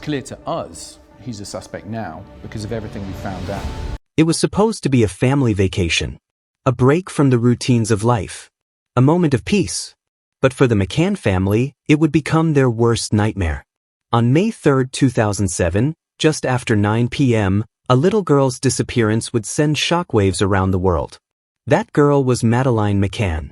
clear to us he's a suspect now because of everything we found out. It was supposed to be a family vacation, a break from the routines of life, a moment of peace. But for the McCann family, it would become their worst nightmare. On May 3, 2007, just after 9 p.m., a little girl's disappearance would send shockwaves around the world. That girl was Madeleine McCann.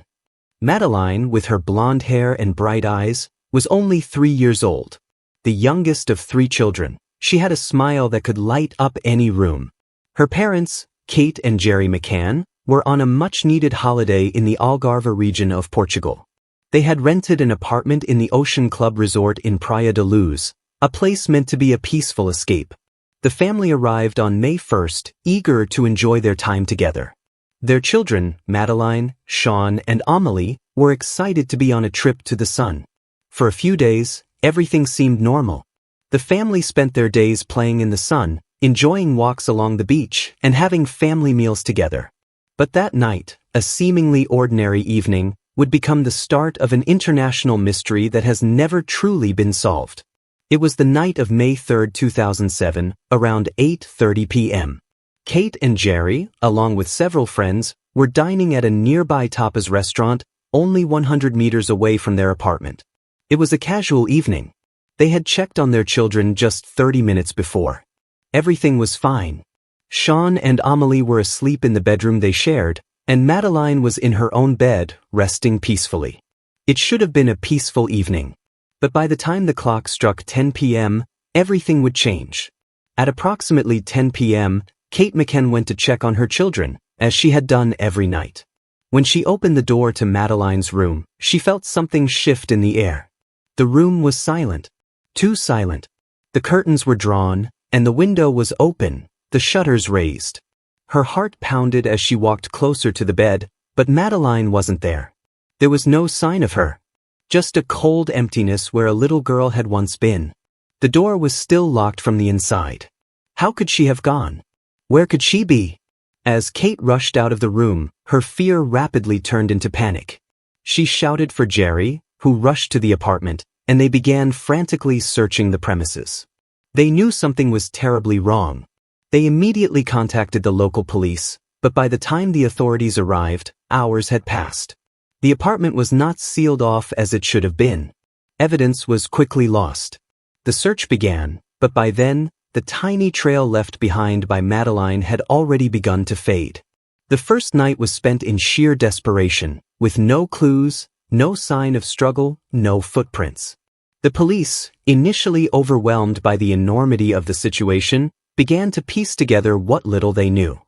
Madeleine, with her blonde hair and bright eyes, was only 3 years old. The youngest of 3 children, she had a smile that could light up any room. Her parents, Kate and Jerry McCann, were on a much-needed holiday in the Algarve region of Portugal. They had rented an apartment in the Ocean Club Resort in Praia da Luz, a place meant to be a peaceful escape. The family arrived on May 1st, eager to enjoy their time together. Their children, Madeleine, Sean, and Amélie, were excited to be on a trip to the sun. For a few days, everything seemed normal. The family spent their days playing in the sun, enjoying walks along the beach, and having family meals together. But that night, a seemingly ordinary evening, would become the start of an international mystery that has never truly been solved. It was the night of May 3, 2007, around 8:30 p.m. Kate and Jerry, along with several friends, were dining at a nearby tapas restaurant only 100 meters away from their apartment. It was a casual evening. They had checked on their children just 30 minutes before. Everything was fine. Sean and Amélie were asleep in the bedroom they shared, and Madeleine was in her own bed, resting peacefully. It should have been a peaceful evening. But by the time the clock struck 10 p.m., everything would change. At approximately 10 p.m., Kate McCann went to check on her children, as she had done every night. When she opened the door to Madeleine's room, she felt something shift in the air. The room was silent. Too silent. The curtains were drawn, and the window was open, the shutters raised. Her heart pounded as she walked closer to the bed, but Madeleine wasn't there. There was no sign of her. Just a cold emptiness where a little girl had once been. The door was still locked from the inside. How could she have gone? Where could she be? As Kate rushed out of the room, her fear rapidly turned into panic. She shouted for Jerry, who rushed to the apartment, and they began frantically searching the premises. They knew something was terribly wrong. They immediately contacted the local police, but by the time the authorities arrived, hours had passed. The apartment was not sealed off as it should have been. Evidence was quickly lost. The search began, but by then, the tiny trail left behind by Madeleine had already begun to fade. The first night was spent in sheer desperation, with no clues, no sign of struggle, no footprints. The police, initially overwhelmed by the enormity of the situation, began to piece together what little they knew.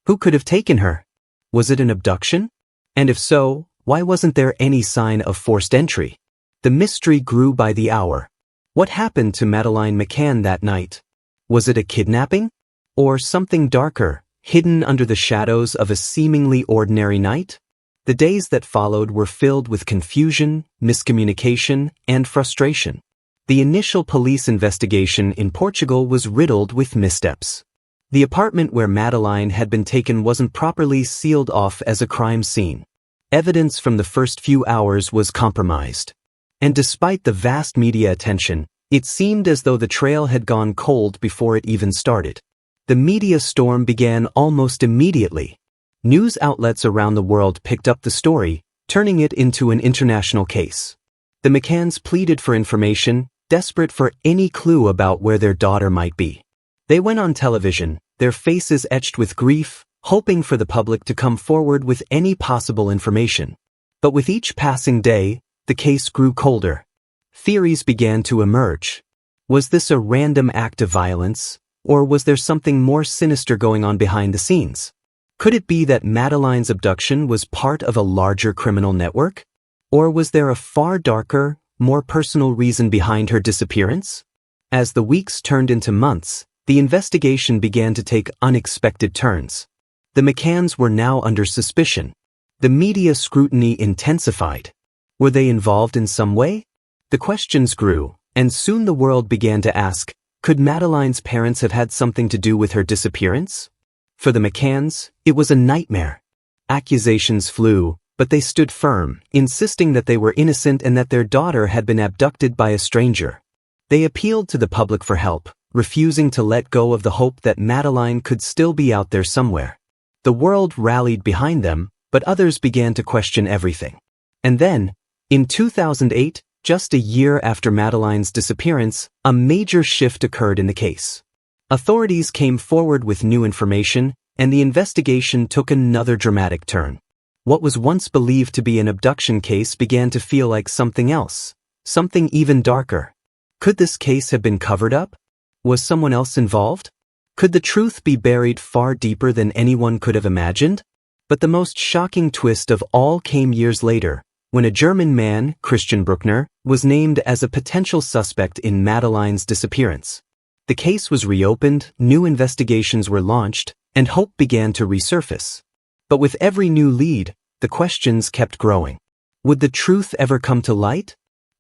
Who could have taken her? Was it an abduction? And if so, why wasn't there any sign of forced entry? The mystery grew by the hour. What happened to Madeleine McCann that night? Was it a kidnapping? Or something darker, hidden under the shadows of a seemingly ordinary night? The days that followed were filled with confusion, miscommunication, and frustration. The initial police investigation in Portugal was riddled with missteps. The apartment where Madeleine had been taken wasn't properly sealed off as a crime scene. Evidence from the first few hours was compromised. And despite the vast media attention, it seemed as though the trail had gone cold before it even started. The media storm began almost immediately. News outlets around the world picked up the story, turning it into an international case. The McCanns pleaded for information, desperate for any clue about where their daughter might be. They went on television, their faces etched with grief, hoping for the public to come forward with any possible information. But with each passing day, the case grew colder. Theories began to emerge. Was this a random act of violence, or was there something more sinister going on behind the scenes? Could it be that Madeleine's abduction was part of a larger criminal network? Or was there a far darker, more personal reason behind her disappearance? As the weeks turned into months, the investigation began to take unexpected turns. The McCanns were now under suspicion. The media scrutiny intensified. Were they involved in some way? The questions grew, and soon the world began to ask, could Madeleine's parents have had something to do with her disappearance? For the McCanns, it was a nightmare. Accusations flew, but they stood firm, insisting that they were innocent and that their daughter had been abducted by a stranger. They appealed to the public for help, refusing to let go of the hope that Madeleine could still be out there somewhere. The world rallied behind them, but others began to question everything. And then, in 2008, just a year after Madeleine's disappearance, a major shift occurred in the case. Authorities came forward with new information, and the investigation took another dramatic turn. What was once believed to be an abduction case began to feel like something else, something even darker. Could this case have been covered up? Was someone else involved? Could the truth be buried far deeper than anyone could have imagined? But the most shocking twist of all came years later, when a German man, Christian Bruckner, was named as a potential suspect in Madeleine's disappearance. The case was reopened, new investigations were launched, and hope began to resurface. But with every new lead, the questions kept growing. Would the truth ever come to light?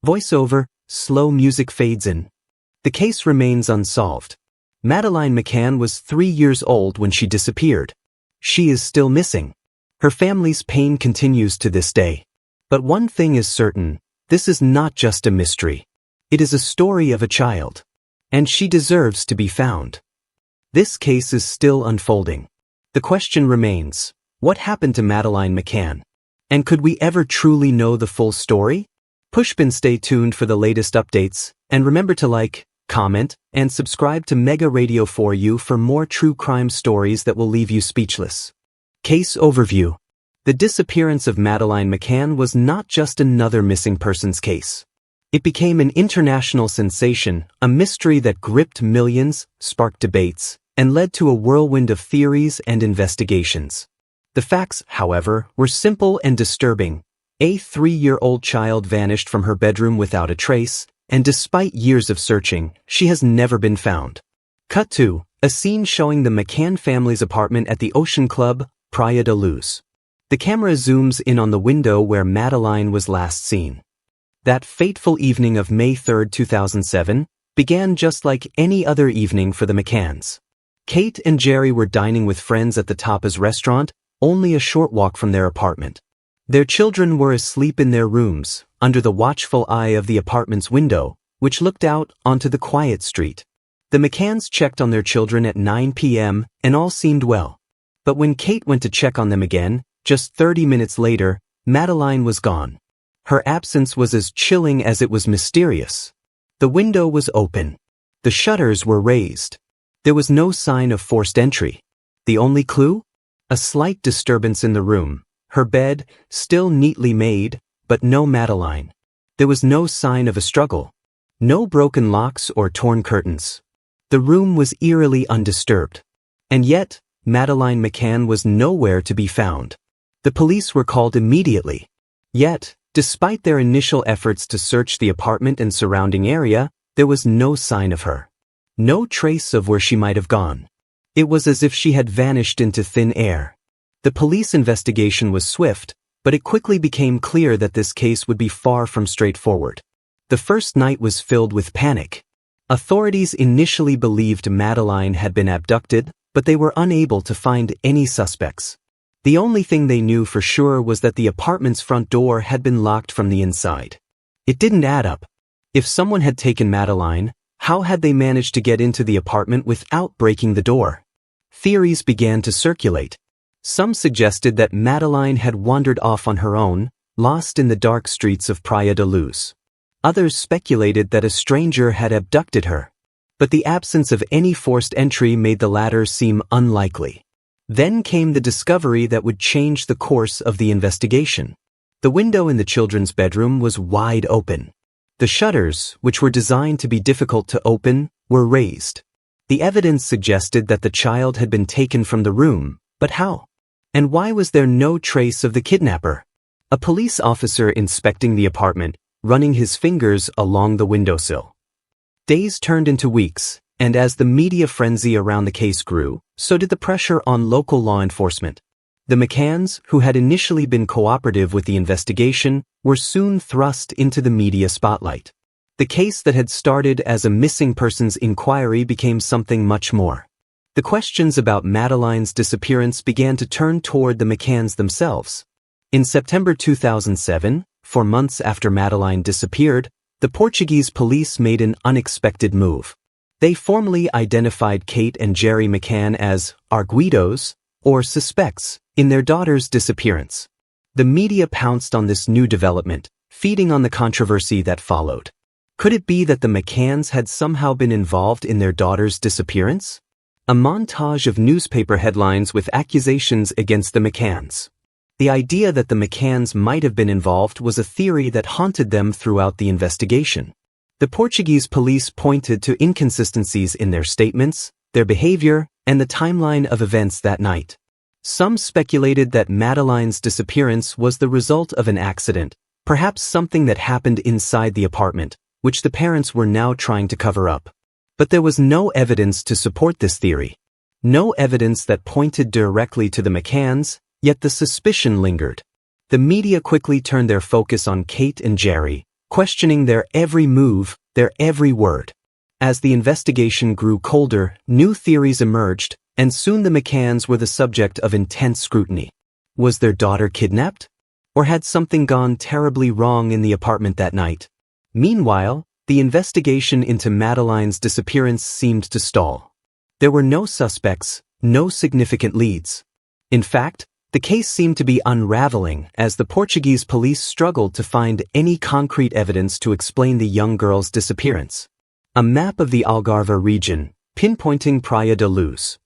Voiceover, slow music fades in. The case remains unsolved. Madeleine McCann was 3 years old when she disappeared. She is still missing. Her family's pain continues to this day. But one thing is certain, this is not just a mystery. It is a story of a child. And she deserves to be found. This case is still unfolding. The question remains, what happened to Madeleine McCann? And could we ever truly know the full story? Pushpin, stay tuned for the latest updates, and remember to like, comment, and subscribe to Mega Radio 4U for more true crime stories that will leave you speechless. Case overview. The disappearance of Madeleine McCann was not just another missing persons case. It became an international sensation, a mystery that gripped millions, sparked debates, and led to a whirlwind of theories and investigations. The facts, however, were simple and disturbing. A 3-year-old child vanished from her bedroom without a trace, and despite years of searching, she has never been found. Cut to a scene showing the McCann family's apartment at the Ocean Club, Praia da Luz. The camera zooms in on the window where Madeleine was last seen. That fateful evening of May 3, 2007, began just like any other evening for the McCanns. Kate and Jerry were dining with friends at the Tapas restaurant, only a short walk from their apartment. Their children were asleep in their rooms, under the watchful eye of the apartment's window, which looked out onto the quiet street. The McCanns checked on their children at 9 p.m., and all seemed well. But when Kate went to check on them again, just 30 minutes later, Madeleine was gone. Her absence was as chilling as it was mysterious. The window was open. The shutters were raised. There was no sign of forced entry. The only clue? A slight disturbance in the room. Her bed, still neatly made, but no Madeleine. There was no sign of a struggle. No broken locks or torn curtains. The room was eerily undisturbed. And yet, Madeleine McCann was nowhere to be found. The police were called immediately. Yet, despite their initial efforts to search the apartment and surrounding area, there was no sign of her. No trace of where she might have gone. It was as if she had vanished into thin air. The police investigation was swift, but it quickly became clear that this case would be far from straightforward. The first night was filled with panic. Authorities initially believed Madeleine had been abducted, but they were unable to find any suspects. The only thing they knew for sure was that the apartment's front door had been locked from the inside. It didn't add up. If someone had taken Madeleine, how had they managed to get into the apartment without breaking the door? Theories began to circulate. Some suggested that Madeleine had wandered off on her own, lost in the dark streets of Praia da Luz. Others speculated that a stranger had abducted her. But the absence of any forced entry made the latter seem unlikely. Then came the discovery that would change the course of the investigation. The window in the children's bedroom was wide open. The shutters, which were designed to be difficult to open, were raised. The evidence suggested that the child had been taken from the room, but how? And why was there no trace of the kidnapper? A police officer inspecting the apartment, running his fingers along the windowsill. Days turned into weeks, and as the media frenzy around the case grew, so did the pressure on local law enforcement. The McCanns, who had initially been cooperative with the investigation, were soon thrust into the media spotlight. The case that had started as a missing persons inquiry became something much more. The questions about Madeleine's disappearance began to turn toward the McCanns themselves. In September 2007, 4 months after Madeleine disappeared, the Portuguese police made an unexpected move. They formally identified Kate and Jerry McCann as arguidos, or suspects, in their daughter's disappearance. The media pounced on this new development, feeding on the controversy that followed. Could it be that the McCanns had somehow been involved in their daughter's disappearance? A montage of newspaper headlines with accusations against the McCanns. The idea that the McCanns might have been involved was a theory that haunted them throughout the investigation. The Portuguese police pointed to inconsistencies in their statements, their behavior, and the timeline of events that night. Some speculated that Madeleine's disappearance was the result of an accident, perhaps something that happened inside the apartment, which the parents were now trying to cover up. But there was no evidence to support this theory. No evidence that pointed directly to the McCanns, yet the suspicion lingered. The media quickly turned their focus on Kate and Jerry, questioning their every move, their every word. As the investigation grew colder, new theories emerged, and soon the McCanns were the subject of intense scrutiny. Was their daughter kidnapped? Or had something gone terribly wrong in the apartment that night? Meanwhile, the investigation into Madeleine's disappearance seemed to stall. There were no suspects, no significant leads. In fact, the case seemed to be unraveling as the Portuguese police struggled to find any concrete evidence to explain the young girl's disappearance. A map of the Algarve region, pinpointing Praia da Luz.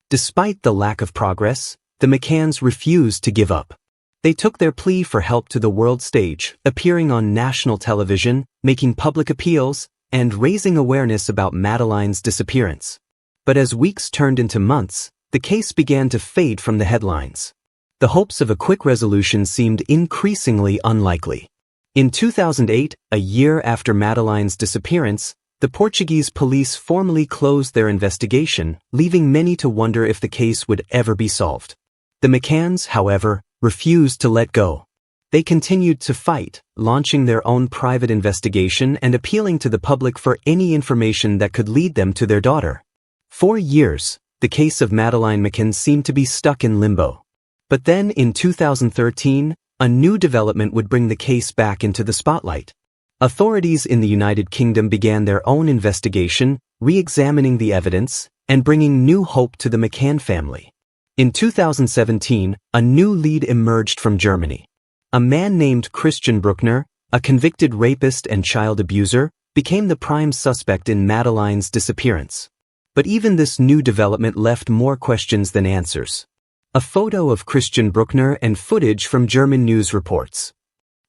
Despite the lack of progress, the McCanns refused to give up. They took their plea for help to the world stage, appearing on national television, making public appeals, and raising awareness about Madeleine's disappearance. But as weeks turned into months, the case began to fade from the headlines. The hopes of a quick resolution seemed increasingly unlikely. In 2008, a year after Madeleine's disappearance, the Portuguese police formally closed their investigation, leaving many to wonder if the case would ever be solved. The McCanns, however, refused to let go. They continued to fight, launching their own private investigation and appealing to the public for any information that could lead them to their daughter. For years, the case of Madeleine McCann seemed to be stuck in limbo. But then in 2013, a new development would bring the case back into the spotlight. Authorities in the United Kingdom began their own investigation, re-examining the evidence, and bringing new hope to the McCann family. In 2017, a new lead emerged from Germany. A man named Christian Bruckner, a convicted rapist and child abuser, became the prime suspect in Madeleine's disappearance. But even this new development left more questions than answers. A photo of Christian Bruckner and footage from German news reports.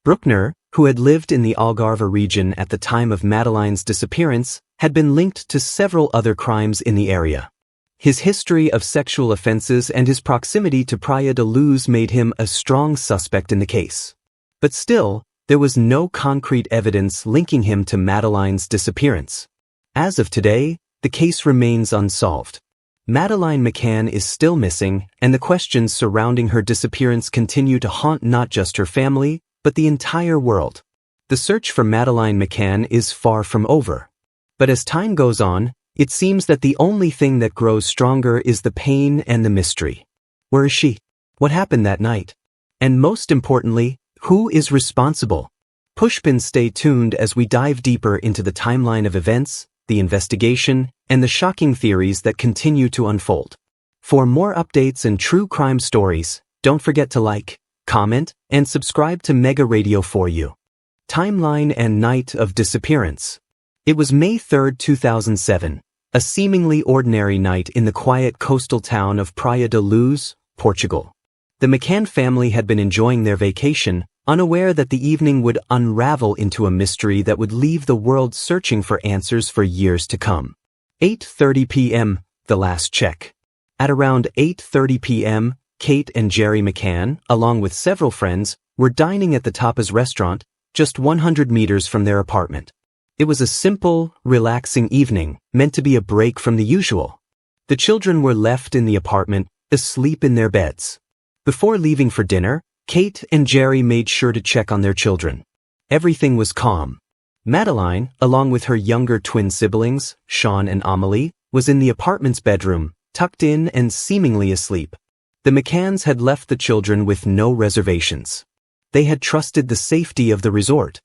Bruckner, who had lived in the Algarve region at the time of Madeleine's disappearance, had been linked to several other crimes in the area. His history of sexual offenses and his proximity to Praia da Luz made him a strong suspect in the case. But still, there was no concrete evidence linking him to Madeleine's disappearance. As of today, the case remains unsolved. Madeleine McCann is still missing, and the questions surrounding her disappearance continue to haunt not just her family, but the entire world. The search for Madeleine McCann is far from over. But as time goes on, it seems that the only thing that grows stronger is the pain and the mystery. Where is she? What happened that night? And most importantly, who is responsible? Pushpin, stay tuned as we dive deeper into the timeline of events, the investigation, and the shocking theories that continue to unfold. For more updates and true crime stories, don't forget to like, comment, and subscribe to Mega Radio for you. Timeline and Night of Disappearance. It was May 3, 2007, a seemingly ordinary night in the quiet coastal town of Praia da Luz, Portugal. The McCann family had been enjoying their vacation, unaware that the evening would unravel into a mystery that would leave the world searching for answers for years to come. 8:30 p.m., the last check. At around 8:30 p.m., Kate and Jerry McCann, along with several friends, were dining at the Tapas restaurant, just 100 meters from their apartment. It was a simple, relaxing evening, meant to be a break from the usual. The children were left in the apartment, asleep in their beds. Before leaving for dinner, Kate and Jerry made sure to check on their children. Everything was calm. Madeleine, along with her younger twin siblings, Sean and Amelie, was in the apartment's bedroom, tucked in and seemingly asleep. The McCanns had left the children with no reservations. They had trusted the safety of the resort.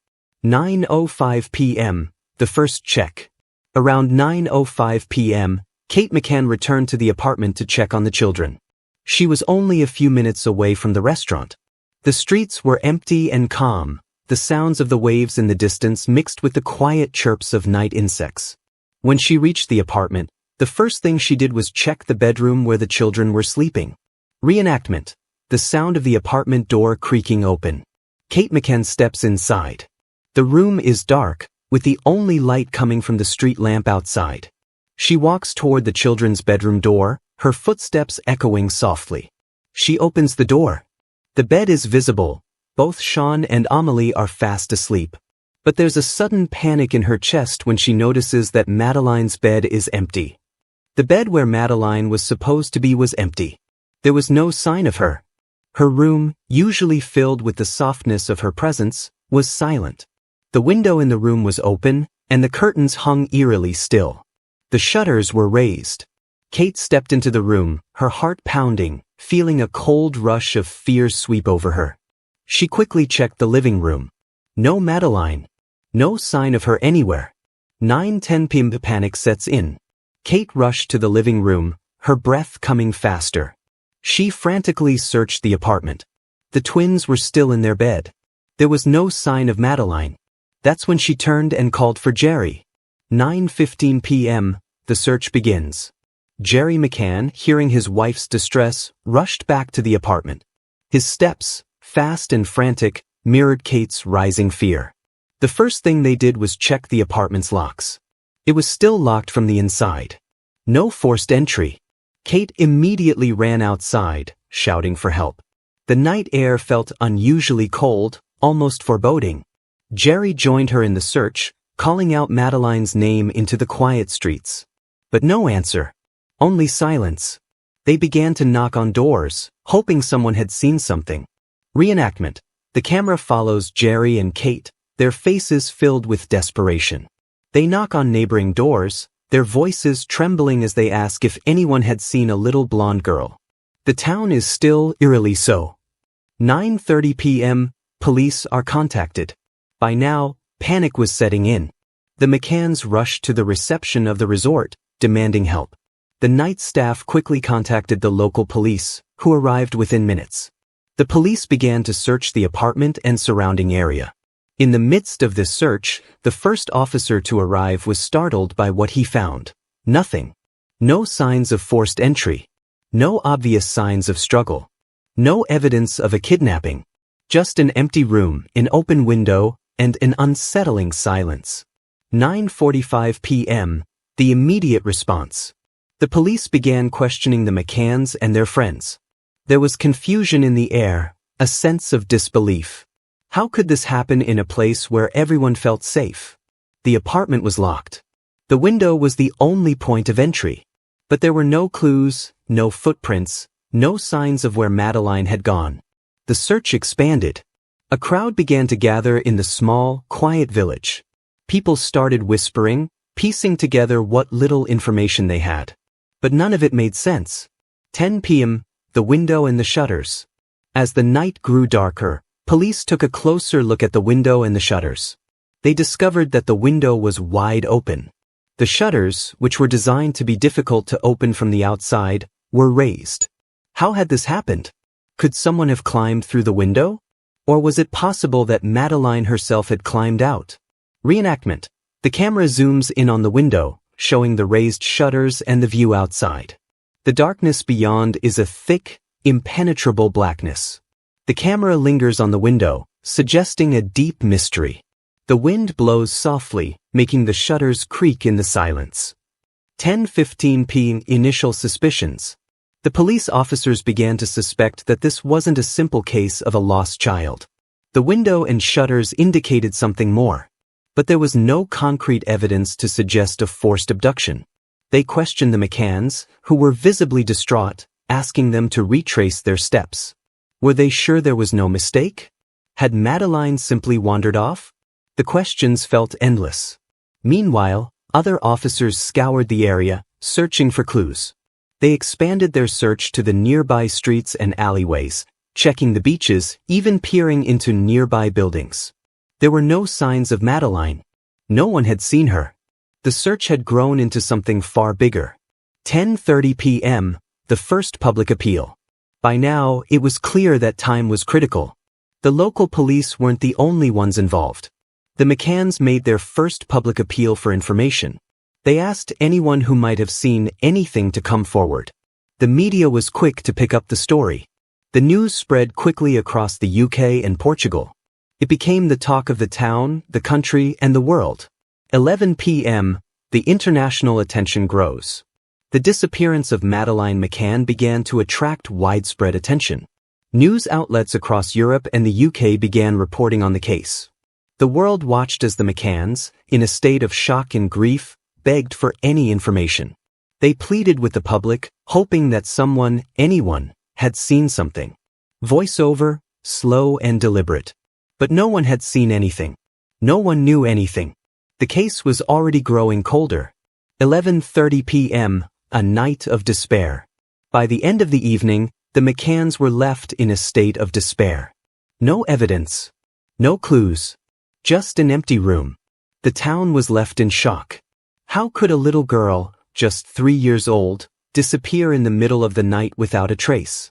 9:05 p.m., the first check. Around 9:05 p.m., Kate McCann returned to the apartment to check on the children. She was only a few minutes away from the restaurant. The streets were empty and calm, the sounds of the waves in the distance mixed with the quiet chirps of night insects. When she reached the apartment, the first thing she did was check the bedroom where the children were sleeping. Reenactment. The sound of the apartment door creaking open. Kate McCann steps inside. The room is dark, with the only light coming from the street lamp outside. She walks toward the children's bedroom door, her footsteps echoing softly. She opens the door. The bed is visible. Both Sean and Amelie are fast asleep. But there's a sudden panic in her chest when she notices that Madeleine's bed is empty. The bed where Madeleine was supposed to be was empty. There was no sign of her. Her room, usually filled with the softness of her presence, was silent. The window in the room was open, and the curtains hung eerily still. The shutters were raised. Kate stepped into the room, her heart pounding, feeling a cold rush of fear sweep over her. She quickly checked the living room. No Madeleine. No sign of her anywhere. 9:10 p.m. The panic sets in. Kate rushed to the living room, her breath coming faster. She frantically searched the apartment. The twins were still in their bed. There was no sign of Madeleine. That's when she turned and called for Jerry. 9:15 p.m., the search begins. Jerry McCann, hearing his wife's distress, rushed back to the apartment. His steps, fast and frantic, mirrored Kate's rising fear. The first thing they did was check the apartment's locks. It was still locked from the inside. No forced entry. Kate immediately ran outside, shouting for help. The night air felt unusually cold, almost foreboding. Jerry joined her in the search, calling out Madeleine's name into the quiet streets. But no answer. Only silence. They began to knock on doors, hoping someone had seen something. Reenactment. The camera follows Jerry and Kate, their faces filled with desperation. They knock on neighboring doors, their voices trembling as they ask if anyone had seen a little blonde girl. The town is still eerily so. 9:30 p.m., police are contacted. By now, panic was setting in. The McCanns rushed to the reception of the resort, demanding help. The night staff quickly contacted the local police, who arrived within minutes. The police began to search the apartment and surrounding area. In the midst of this search, the first officer to arrive was startled by what he found. Nothing. No signs of forced entry. No obvious signs of struggle. No evidence of a kidnapping. Just an empty room, an open window, and an unsettling silence. 9:45 p.m., the immediate response. The police began questioning the McCanns and their friends. There was confusion in the air, a sense of disbelief. How could this happen in a place where everyone felt safe? The apartment was locked. The window was the only point of entry. But there were no clues, no footprints, no signs of where Madeleine had gone. The search expanded. A crowd began to gather in the small, quiet village. People started whispering, piecing together what little information they had. But none of it made sense. 10 p.m., the window and the shutters. As the night grew darker, police took a closer look at the window and the shutters. They discovered that the window was wide open. The shutters, which were designed to be difficult to open from the outside, were raised. How had this happened? Could someone have climbed through the window? Or was it possible that Madeleine herself had climbed out? Reenactment. The camera zooms in on the window, showing the raised shutters and the view outside. The darkness beyond is a thick, impenetrable blackness. The camera lingers on the window, suggesting a deep mystery. The wind blows softly, making the shutters creak in the silence. 10:15 p.m. Initial suspicions. The police officers began to suspect that this wasn't a simple case of a lost child. The window and shutters indicated something more. But there was no concrete evidence to suggest a forced abduction. They questioned the McCanns, who were visibly distraught, asking them to retrace their steps. Were they sure there was no mistake? Had Madeleine simply wandered off? The questions felt endless. Meanwhile, other officers scoured the area, searching for clues. They expanded their search to the nearby streets and alleyways, checking the beaches, even peering into nearby buildings. There were no signs of Madeleine. No one had seen her. The search had grown into something far bigger. 10:30 p.m., the first public appeal. By now, it was clear that time was critical. The local police weren't the only ones involved. The McCanns made their first public appeal for information. They asked anyone who might have seen anything to come forward. The media was quick to pick up the story. The news spread quickly across the UK and Portugal. It became the talk of the town, the country, and the world. 11 p.m., the international attention grows. The disappearance of Madeleine McCann began to attract widespread attention. News outlets across Europe and the UK began reporting on the case. The world watched as the McCanns, in a state of shock and grief, begged for any information. They pleaded with the public, hoping that someone, anyone, had seen something. Voiceover, slow and deliberate. But no one had seen anything. No one knew anything. The case was already growing colder. 11:30 p.m., a night of despair. By the end of the evening, the McCanns were left in a state of despair. No evidence. No clues. Just an empty room. The town was left in shock. How could a little girl, just 3 years old, disappear in the middle of the night without a trace?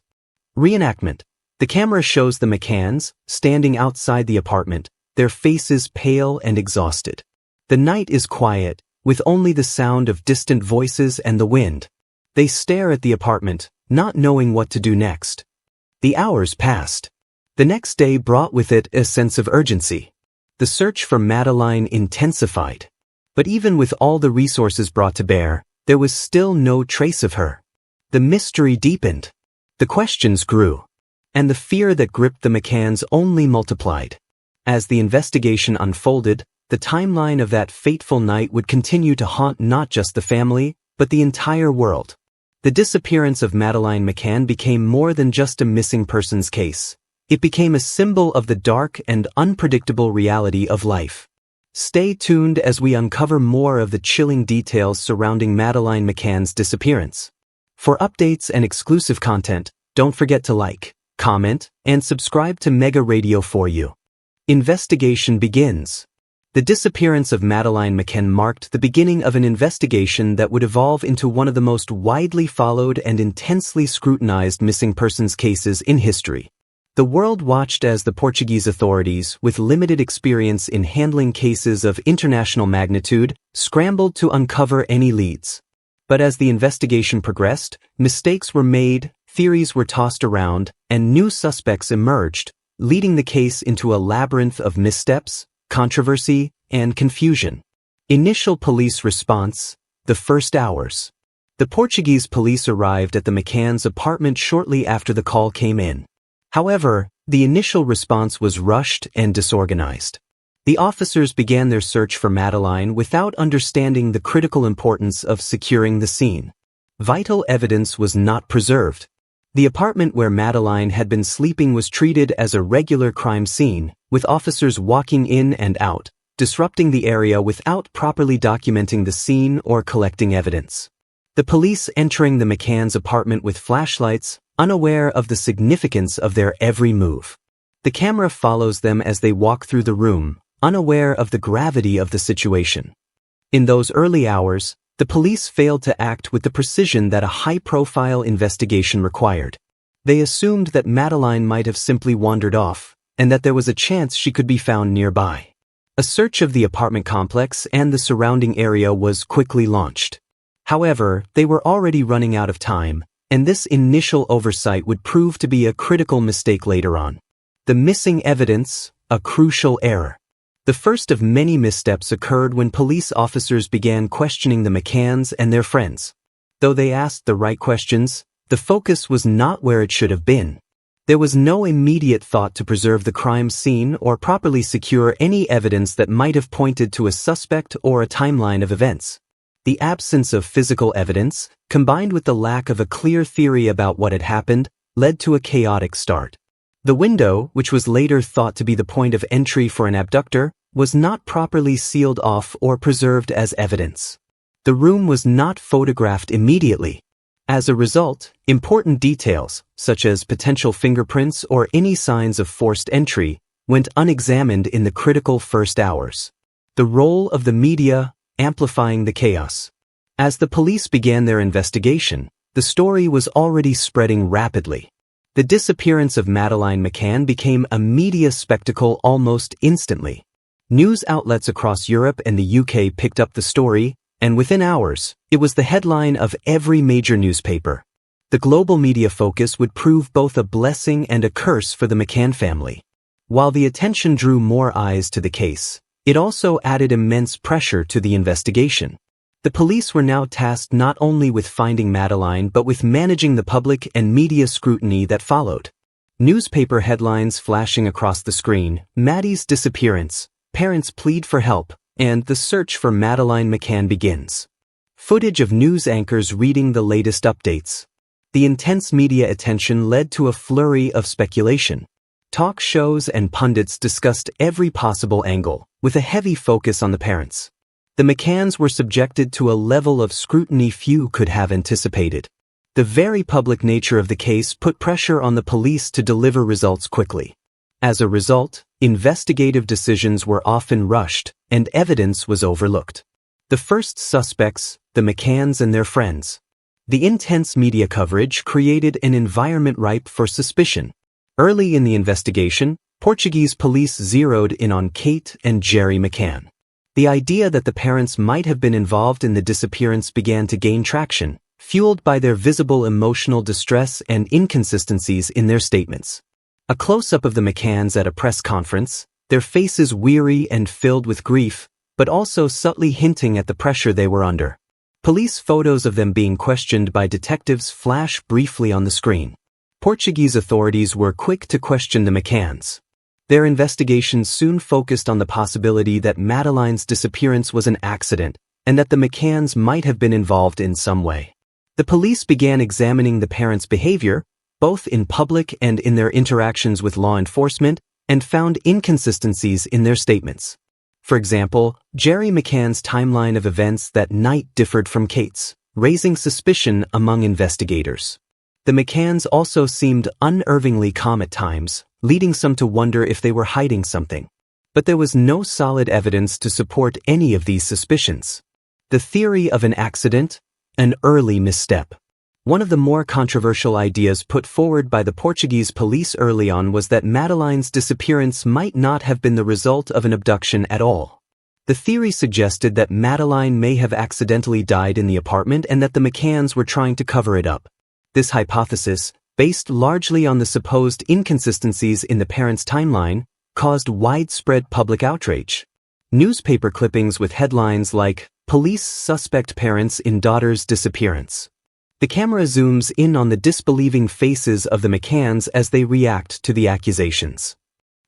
Reenactment. The camera shows the McCanns, standing outside the apartment, their faces pale and exhausted. The night is quiet, with only the sound of distant voices and the wind. They stare at the apartment, not knowing what to do next. The hours passed. The next day brought with it a sense of urgency. The search for Madeleine intensified. But even with all the resources brought to bear, there was still no trace of her. The mystery deepened. The questions grew. And the fear that gripped the McCanns only multiplied. As the investigation unfolded, the timeline of that fateful night would continue to haunt not just the family, but the entire world. The disappearance of Madeleine McCann became more than just a missing persons case. It became a symbol of the dark and unpredictable reality of life. Stay tuned as we uncover more of the chilling details surrounding Madeleine McCann's disappearance. For updates and exclusive content, don't forget to like, comment, and subscribe to Mega Radio for you. Investigation begins. The disappearance of Madeleine McCann marked the beginning of an investigation that would evolve into one of the most widely followed and intensely scrutinized missing persons cases in history. The world watched as the Portuguese authorities, with limited experience in handling cases of international magnitude, scrambled to uncover any leads. But as the investigation progressed, mistakes were made, theories were tossed around, and new suspects emerged, leading the case into a labyrinth of missteps, controversy, and confusion. Initial police response, the first hours. The Portuguese police arrived at the McCanns' apartment shortly after the call came in. However, the initial response was rushed and disorganized. The officers began their search for Madeleine without understanding the critical importance of securing the scene. Vital evidence was not preserved. The apartment where Madeleine had been sleeping was treated as a regular crime scene, with officers walking in and out, disrupting the area without properly documenting the scene or collecting evidence. The police entering the McCanns' apartment with flashlights, unaware of the significance of their every move. The camera follows them as they walk through the room, unaware of the gravity of the situation. In those early hours, the police failed to act with the precision that a high-profile investigation required. They assumed that Madeleine might have simply wandered off, and that there was a chance she could be found nearby. A search of the apartment complex and the surrounding area was quickly launched. However, they were already running out of time, and this initial oversight would prove to be a critical mistake later on. The missing evidence, a crucial error. The first of many missteps occurred when police officers began questioning the McCanns and their friends. Though they asked the right questions, the focus was not where it should have been. There was no immediate thought to preserve the crime scene or properly secure any evidence that might have pointed to a suspect or a timeline of events. The absence of physical evidence, combined with the lack of a clear theory about what had happened, led to a chaotic start. The window, which was later thought to be the point of entry for an abductor, was not properly sealed off or preserved as evidence. The room was not photographed immediately. As a result, important details, such as potential fingerprints or any signs of forced entry, went unexamined in the critical first hours. The role of the media amplifying the chaos. As the police began their investigation, the story was already spreading rapidly. The disappearance of Madeleine McCann became a media spectacle almost instantly. News outlets across Europe and the UK picked up the story, and within hours, it was the headline of every major newspaper. The global media focus would prove both a blessing and a curse for the McCann family. While the attention drew more eyes to the case, it also added immense pressure to the investigation. The police were now tasked not only with finding Madeleine but with managing the public and media scrutiny that followed. Newspaper headlines flashing across the screen: Maddie's disappearance, parents plead for help, and the search for Madeleine McCann begins. Footage of news anchors reading the latest updates. The intense media attention led to a flurry of speculation. Talk shows and pundits discussed every possible angle, with a heavy focus on the parents. The McCanns were subjected to a level of scrutiny few could have anticipated. The very public nature of the case put pressure on the police to deliver results quickly. As a result, investigative decisions were often rushed, and evidence was overlooked. The first suspects, the McCanns and their friends. The intense media coverage created an environment ripe for suspicion. Early in the investigation, Portuguese police zeroed in on Kate and Gerry McCann. The idea that the parents might have been involved in the disappearance began to gain traction, fueled by their visible emotional distress and inconsistencies in their statements. A close-up of the McCanns at a press conference, their faces weary and filled with grief, but also subtly hinting at the pressure they were under. Police photos of them being questioned by detectives flash briefly on the screen. Portuguese authorities were quick to question the McCanns. Their investigation soon focused on the possibility that Madeleine's disappearance was an accident, and that the McCanns might have been involved in some way. The police began examining the parents' behavior, both in public and in their interactions with law enforcement, and found inconsistencies in their statements. For example, Gerry McCann's timeline of events that night differed from Kate's, raising suspicion among investigators. The McCanns also seemed unnervingly calm at times, leading some to wonder if they were hiding something. But there was no solid evidence to support any of these suspicions. The theory of an accident, an early misstep. One of the more controversial ideas put forward by the Portuguese police early on was that Madeleine's disappearance might not have been the result of an abduction at all. The theory suggested that Madeleine may have accidentally died in the apartment and that the McCanns were trying to cover it up. This hypothesis, based largely on the supposed inconsistencies in the parents' timeline, caused widespread public outrage. Newspaper clippings with headlines like, "Police suspect parents in daughter's disappearance." The camera zooms in on the disbelieving faces of the McCanns as they react to the accusations.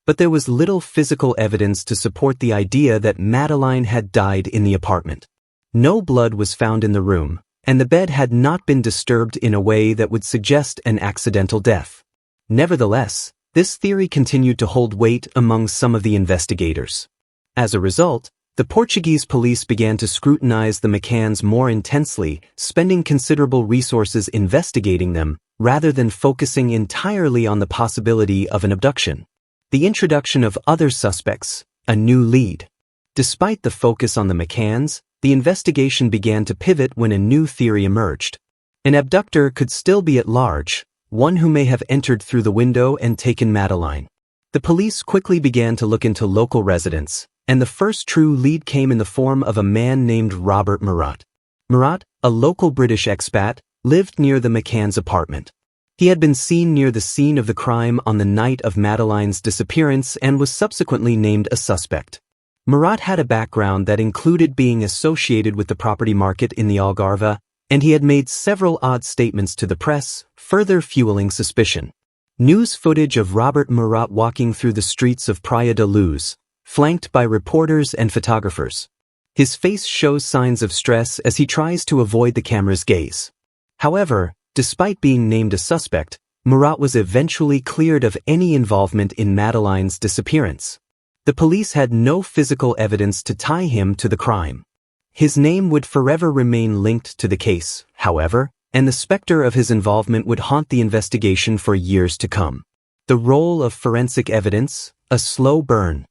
But there was little physical evidence to support the idea that Madeleine had died in the apartment. No blood was found in the room, and the bed had not been disturbed in a way that would suggest an accidental death. Nevertheless, this theory continued to hold weight among some of the investigators. As a result, the Portuguese police began to scrutinize the McCanns more intensely, spending considerable resources investigating them, rather than focusing entirely on the possibility of an abduction. The introduction of other suspects, a new lead. Despite the focus on the McCanns, the investigation began to pivot when a new theory emerged. An abductor could still be at large, one who may have entered through the window and taken Madeleine. The police quickly began to look into local residents, and the first true lead came in the form of a man named Robert Murat. Murat, a local British expat, lived near the McCann's apartment. He had been seen near the scene of the crime on the night of Madeleine's disappearance and was subsequently named a suspect. Murat had a background that included being associated with the property market in the Algarve, and he had made several odd statements to the press, further fueling suspicion. News footage of Robert Murat walking through the streets of Praia da Luz, flanked by reporters and photographers. His face shows signs of stress as he tries to avoid the camera's gaze. However, despite being named a suspect, Murat was eventually cleared of any involvement in Madeleine's disappearance. The police had no physical evidence to tie him to the crime. His name would forever remain linked to the case, however, and the specter of his involvement would haunt the investigation for years to come. The role of forensic evidence, a slow burn.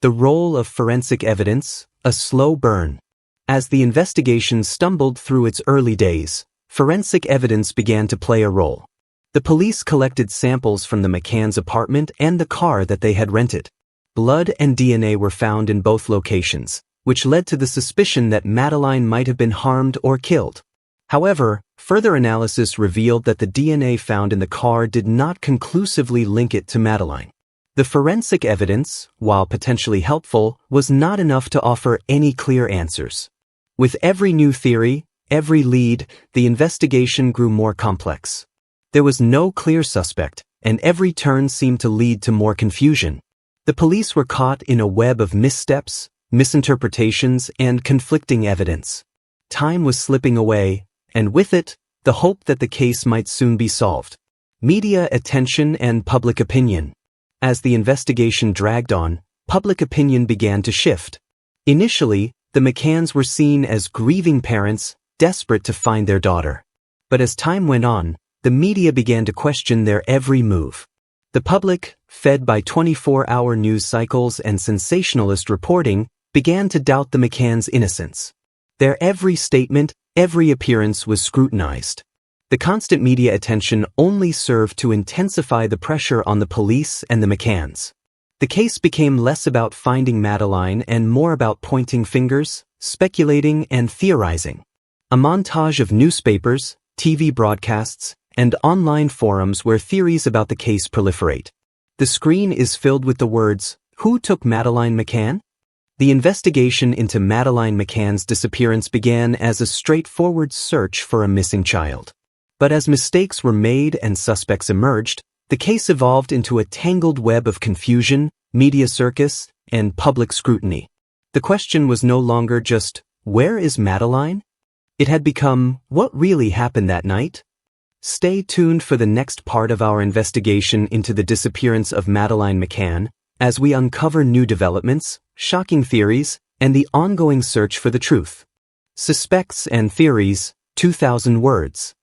The role of forensic evidence, a slow burn. As the investigation stumbled through its early days, forensic evidence began to play a role. The police collected samples from the McCann's apartment and the car that they had rented. Blood and DNA were found in both locations, which led to the suspicion that Madeleine might have been harmed or killed. However, further analysis revealed that the DNA found in the car did not conclusively link it to Madeleine. The forensic evidence, while potentially helpful, was not enough to offer any clear answers. With every new theory, every lead, the investigation grew more complex. There was no clear suspect, and every turn seemed to lead to more confusion. The police were caught in a web of missteps, misinterpretations, and conflicting evidence. Time was slipping away, and with it, the hope that the case might soon be solved. Media attention and public opinion. As the investigation dragged on, public opinion began to shift. Initially, the McCanns were seen as grieving parents, desperate to find their daughter. But as time went on, the media began to question their every move. The public, fed by 24-hour news cycles and sensationalist reporting, began to doubt the McCanns' innocence. Their every statement, every appearance was scrutinized. The constant media attention only served to intensify the pressure on the police and the McCanns. The case became less about finding Madeleine and more about pointing fingers, speculating, and theorizing. A montage of newspapers, TV broadcasts, and online forums where theories about the case proliferate. The screen is filled with the words, "Who took Madeleine McCann?" The investigation into Madeleine McCann's disappearance began as a straightforward search for a missing child. But as mistakes were made and suspects emerged, the case evolved into a tangled web of confusion, media circus, and public scrutiny. The question was no longer just, "Where is Madeleine?" It had become, "What really happened that night?" Stay tuned for the next part of our investigation into the disappearance of Madeleine McCann, as we uncover new developments, shocking theories, and the ongoing search for the truth. Suspects and Theories, 2,000 words.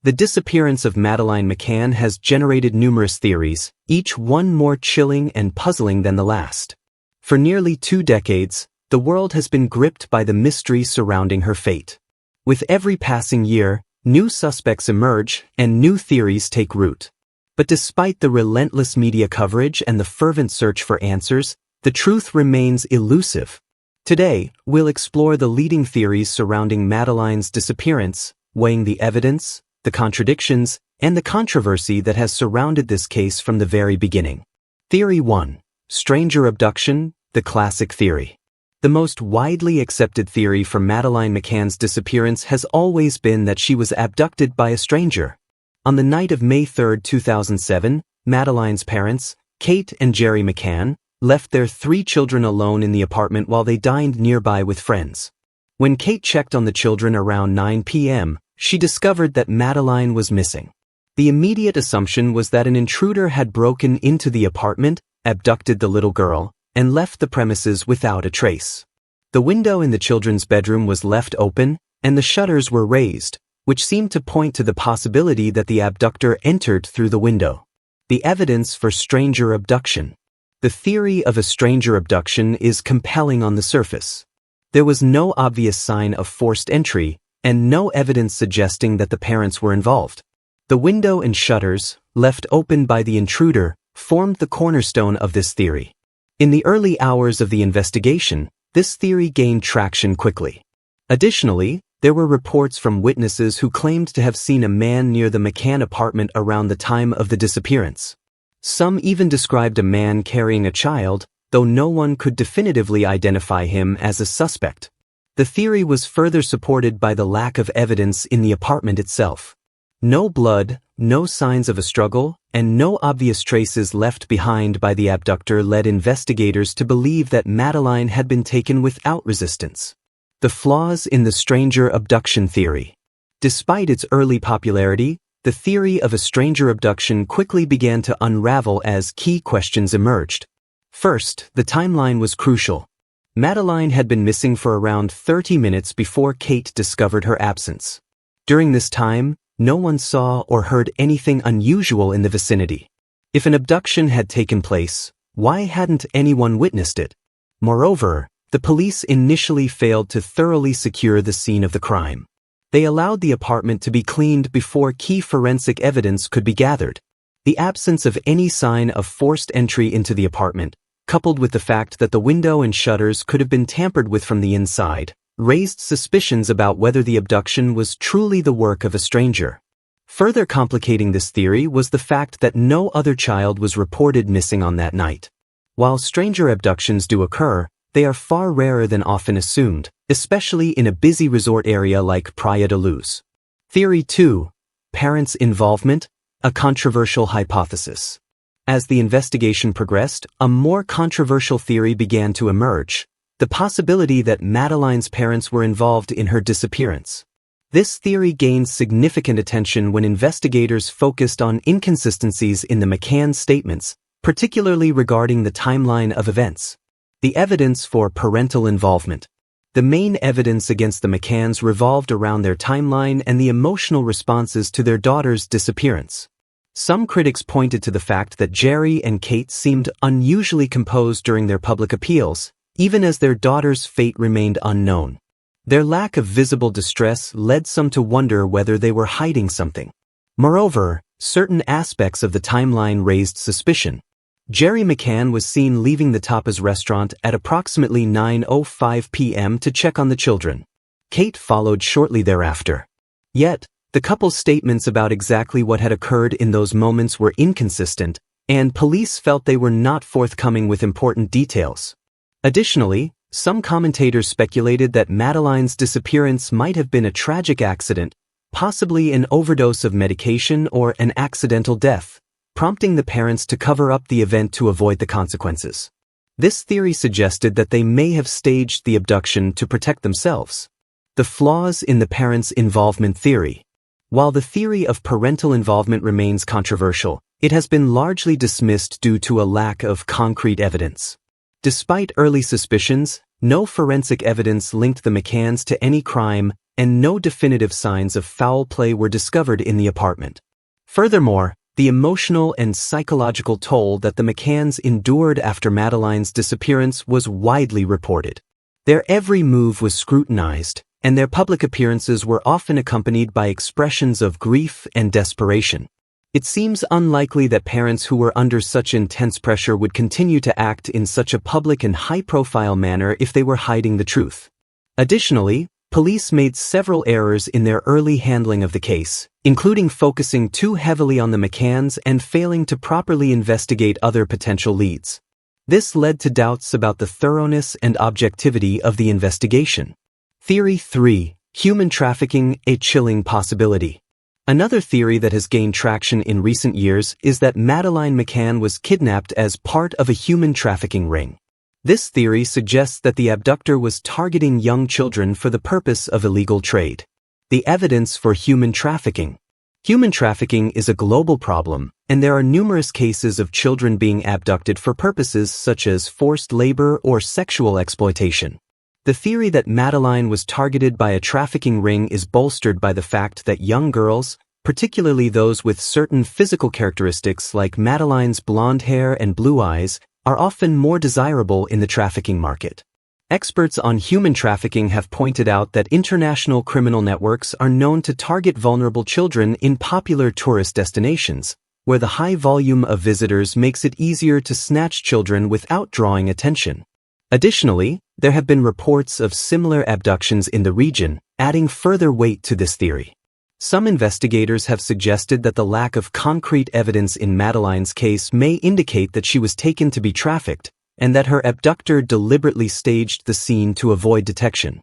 The disappearance of Madeleine McCann has generated numerous theories, each one more chilling and puzzling than the last. For nearly 2 decades, the world has been gripped by the mystery surrounding her fate. With every passing year, new suspects emerge and new theories take root. But despite the relentless media coverage and the fervent search for answers, the truth remains elusive. Today, we'll explore the leading theories surrounding Madeleine's disappearance, weighing the evidence, the contradictions, and the controversy that has surrounded this case from the very beginning. Theory 1. Stranger abduction, the classic theory. The most widely accepted theory for Madeleine McCann's disappearance has always been that she was abducted by a stranger. On the night of May 3, 2007, Madeleine's parents, Kate and Jerry McCann, left their 3 children alone in the apartment while they dined nearby with friends. When Kate checked on the children around 9 p.m., she discovered that Madeleine was missing. The immediate assumption was that an intruder had broken into the apartment, abducted the little girl, and left the premises without a trace. The window in the children's bedroom was left open, and the shutters were raised, which seemed to point to the possibility that the abductor entered through the window. The evidence for stranger abduction. The theory of a stranger abduction is compelling on the surface. There was no obvious sign of forced entry, and no evidence suggesting that the parents were involved. The window and shutters, left open by the intruder, formed the cornerstone of this theory. In the early hours of the investigation, this theory gained traction quickly. Additionally, there were reports from witnesses who claimed to have seen a man near the McCann apartment around the time of the disappearance. Some even described a man carrying a child, though no one could definitively identify him as a suspect. The theory was further supported by the lack of evidence in the apartment itself. No blood, no signs of a struggle, and no obvious traces left behind by the abductor led investigators to believe that Madeleine had been taken without resistance. The flaws in the stranger abduction theory. Despite its early popularity, the theory of a stranger abduction quickly began to unravel as key questions emerged. First, the timeline was crucial. Madeleine had been missing for around 30 minutes before Kate discovered her absence. During this time, no one saw or heard anything unusual in the vicinity. If an abduction had taken place, why hadn't anyone witnessed it? Moreover, the police initially failed to thoroughly secure the scene of the crime. They allowed the apartment to be cleaned before key forensic evidence could be gathered. The absence of any sign of forced entry into the apartment, coupled with the fact that the window and shutters could have been tampered with from the inside, raised suspicions about whether the abduction was truly the work of a stranger. Further complicating this theory was the fact that no other child was reported missing on that night. While stranger abductions do occur, they are far rarer than often assumed, especially in a busy resort area like Praia da Luz. Theory 2. Parents' involvement, a controversial hypothesis. As the investigation progressed, a more controversial theory began to emerge, the possibility that Madeleine's parents were involved in her disappearance. This theory gained significant attention when investigators focused on inconsistencies in the McCann statements, particularly regarding the timeline of events. The evidence for parental involvement. The main evidence against the McCanns revolved around their timeline and the emotional responses to their daughter's disappearance. Some critics pointed to the fact that Jerry and Kate seemed unusually composed during their public appeals, even as their daughter's fate remained unknown. Their lack of visible distress led some to wonder whether they were hiding something. Moreover, certain aspects of the timeline raised suspicion. Jerry McCann was seen leaving the Tapas restaurant at approximately 9:05 p.m. to check on the children. Kate followed shortly thereafter. Yet, the couple's statements about exactly what had occurred in those moments were inconsistent, and police felt they were not forthcoming with important details. Additionally, some commentators speculated that Madeleine's disappearance might have been a tragic accident, possibly an overdose of medication or an accidental death, prompting the parents to cover up the event to avoid the consequences. This theory suggested that they may have staged the abduction to protect themselves. The flaws in the parents' involvement theory. While the theory of parental involvement remains controversial, it has been largely dismissed due to a lack of concrete evidence. Despite early suspicions, no forensic evidence linked the McCanns to any crime, and no definitive signs of foul play were discovered in the apartment. Furthermore, the emotional and psychological toll that the McCanns endured after Madeleine's disappearance was widely reported. Their every move was scrutinized, and their public appearances were often accompanied by expressions of grief and desperation. It seems unlikely that parents who were under such intense pressure would continue to act in such a public and high-profile manner if they were hiding the truth. Additionally, police made several errors in their early handling of the case, including focusing too heavily on the McCanns and failing to properly investigate other potential leads. This led to doubts about the thoroughness and objectivity of the investigation. Theory 3. Human trafficking, a chilling possibility. Another theory that has gained traction in recent years is that Madeleine McCann was kidnapped as part of a human trafficking ring. This theory suggests that the abductor was targeting young children for the purpose of illegal trade. The evidence for human trafficking. Human trafficking is a global problem, and there are numerous cases of children being abducted for purposes such as forced labor or sexual exploitation. The theory that Madeleine was targeted by a trafficking ring is bolstered by the fact that young girls, particularly those with certain physical characteristics like Madeleine's blonde hair and blue eyes, are often more desirable in the trafficking market. Experts on human trafficking have pointed out that international criminal networks are known to target vulnerable children in popular tourist destinations, where the high volume of visitors makes it easier to snatch children without drawing attention. Additionally, there have been reports of similar abductions in the region, adding further weight to this theory. Some investigators have suggested that the lack of concrete evidence in Madeleine's case may indicate that she was taken to be trafficked, and that her abductor deliberately staged the scene to avoid detection.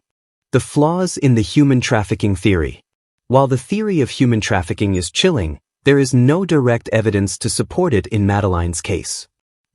The flaws in the human trafficking theory. While the theory of human trafficking is chilling, there is no direct evidence to support it in Madeleine's case.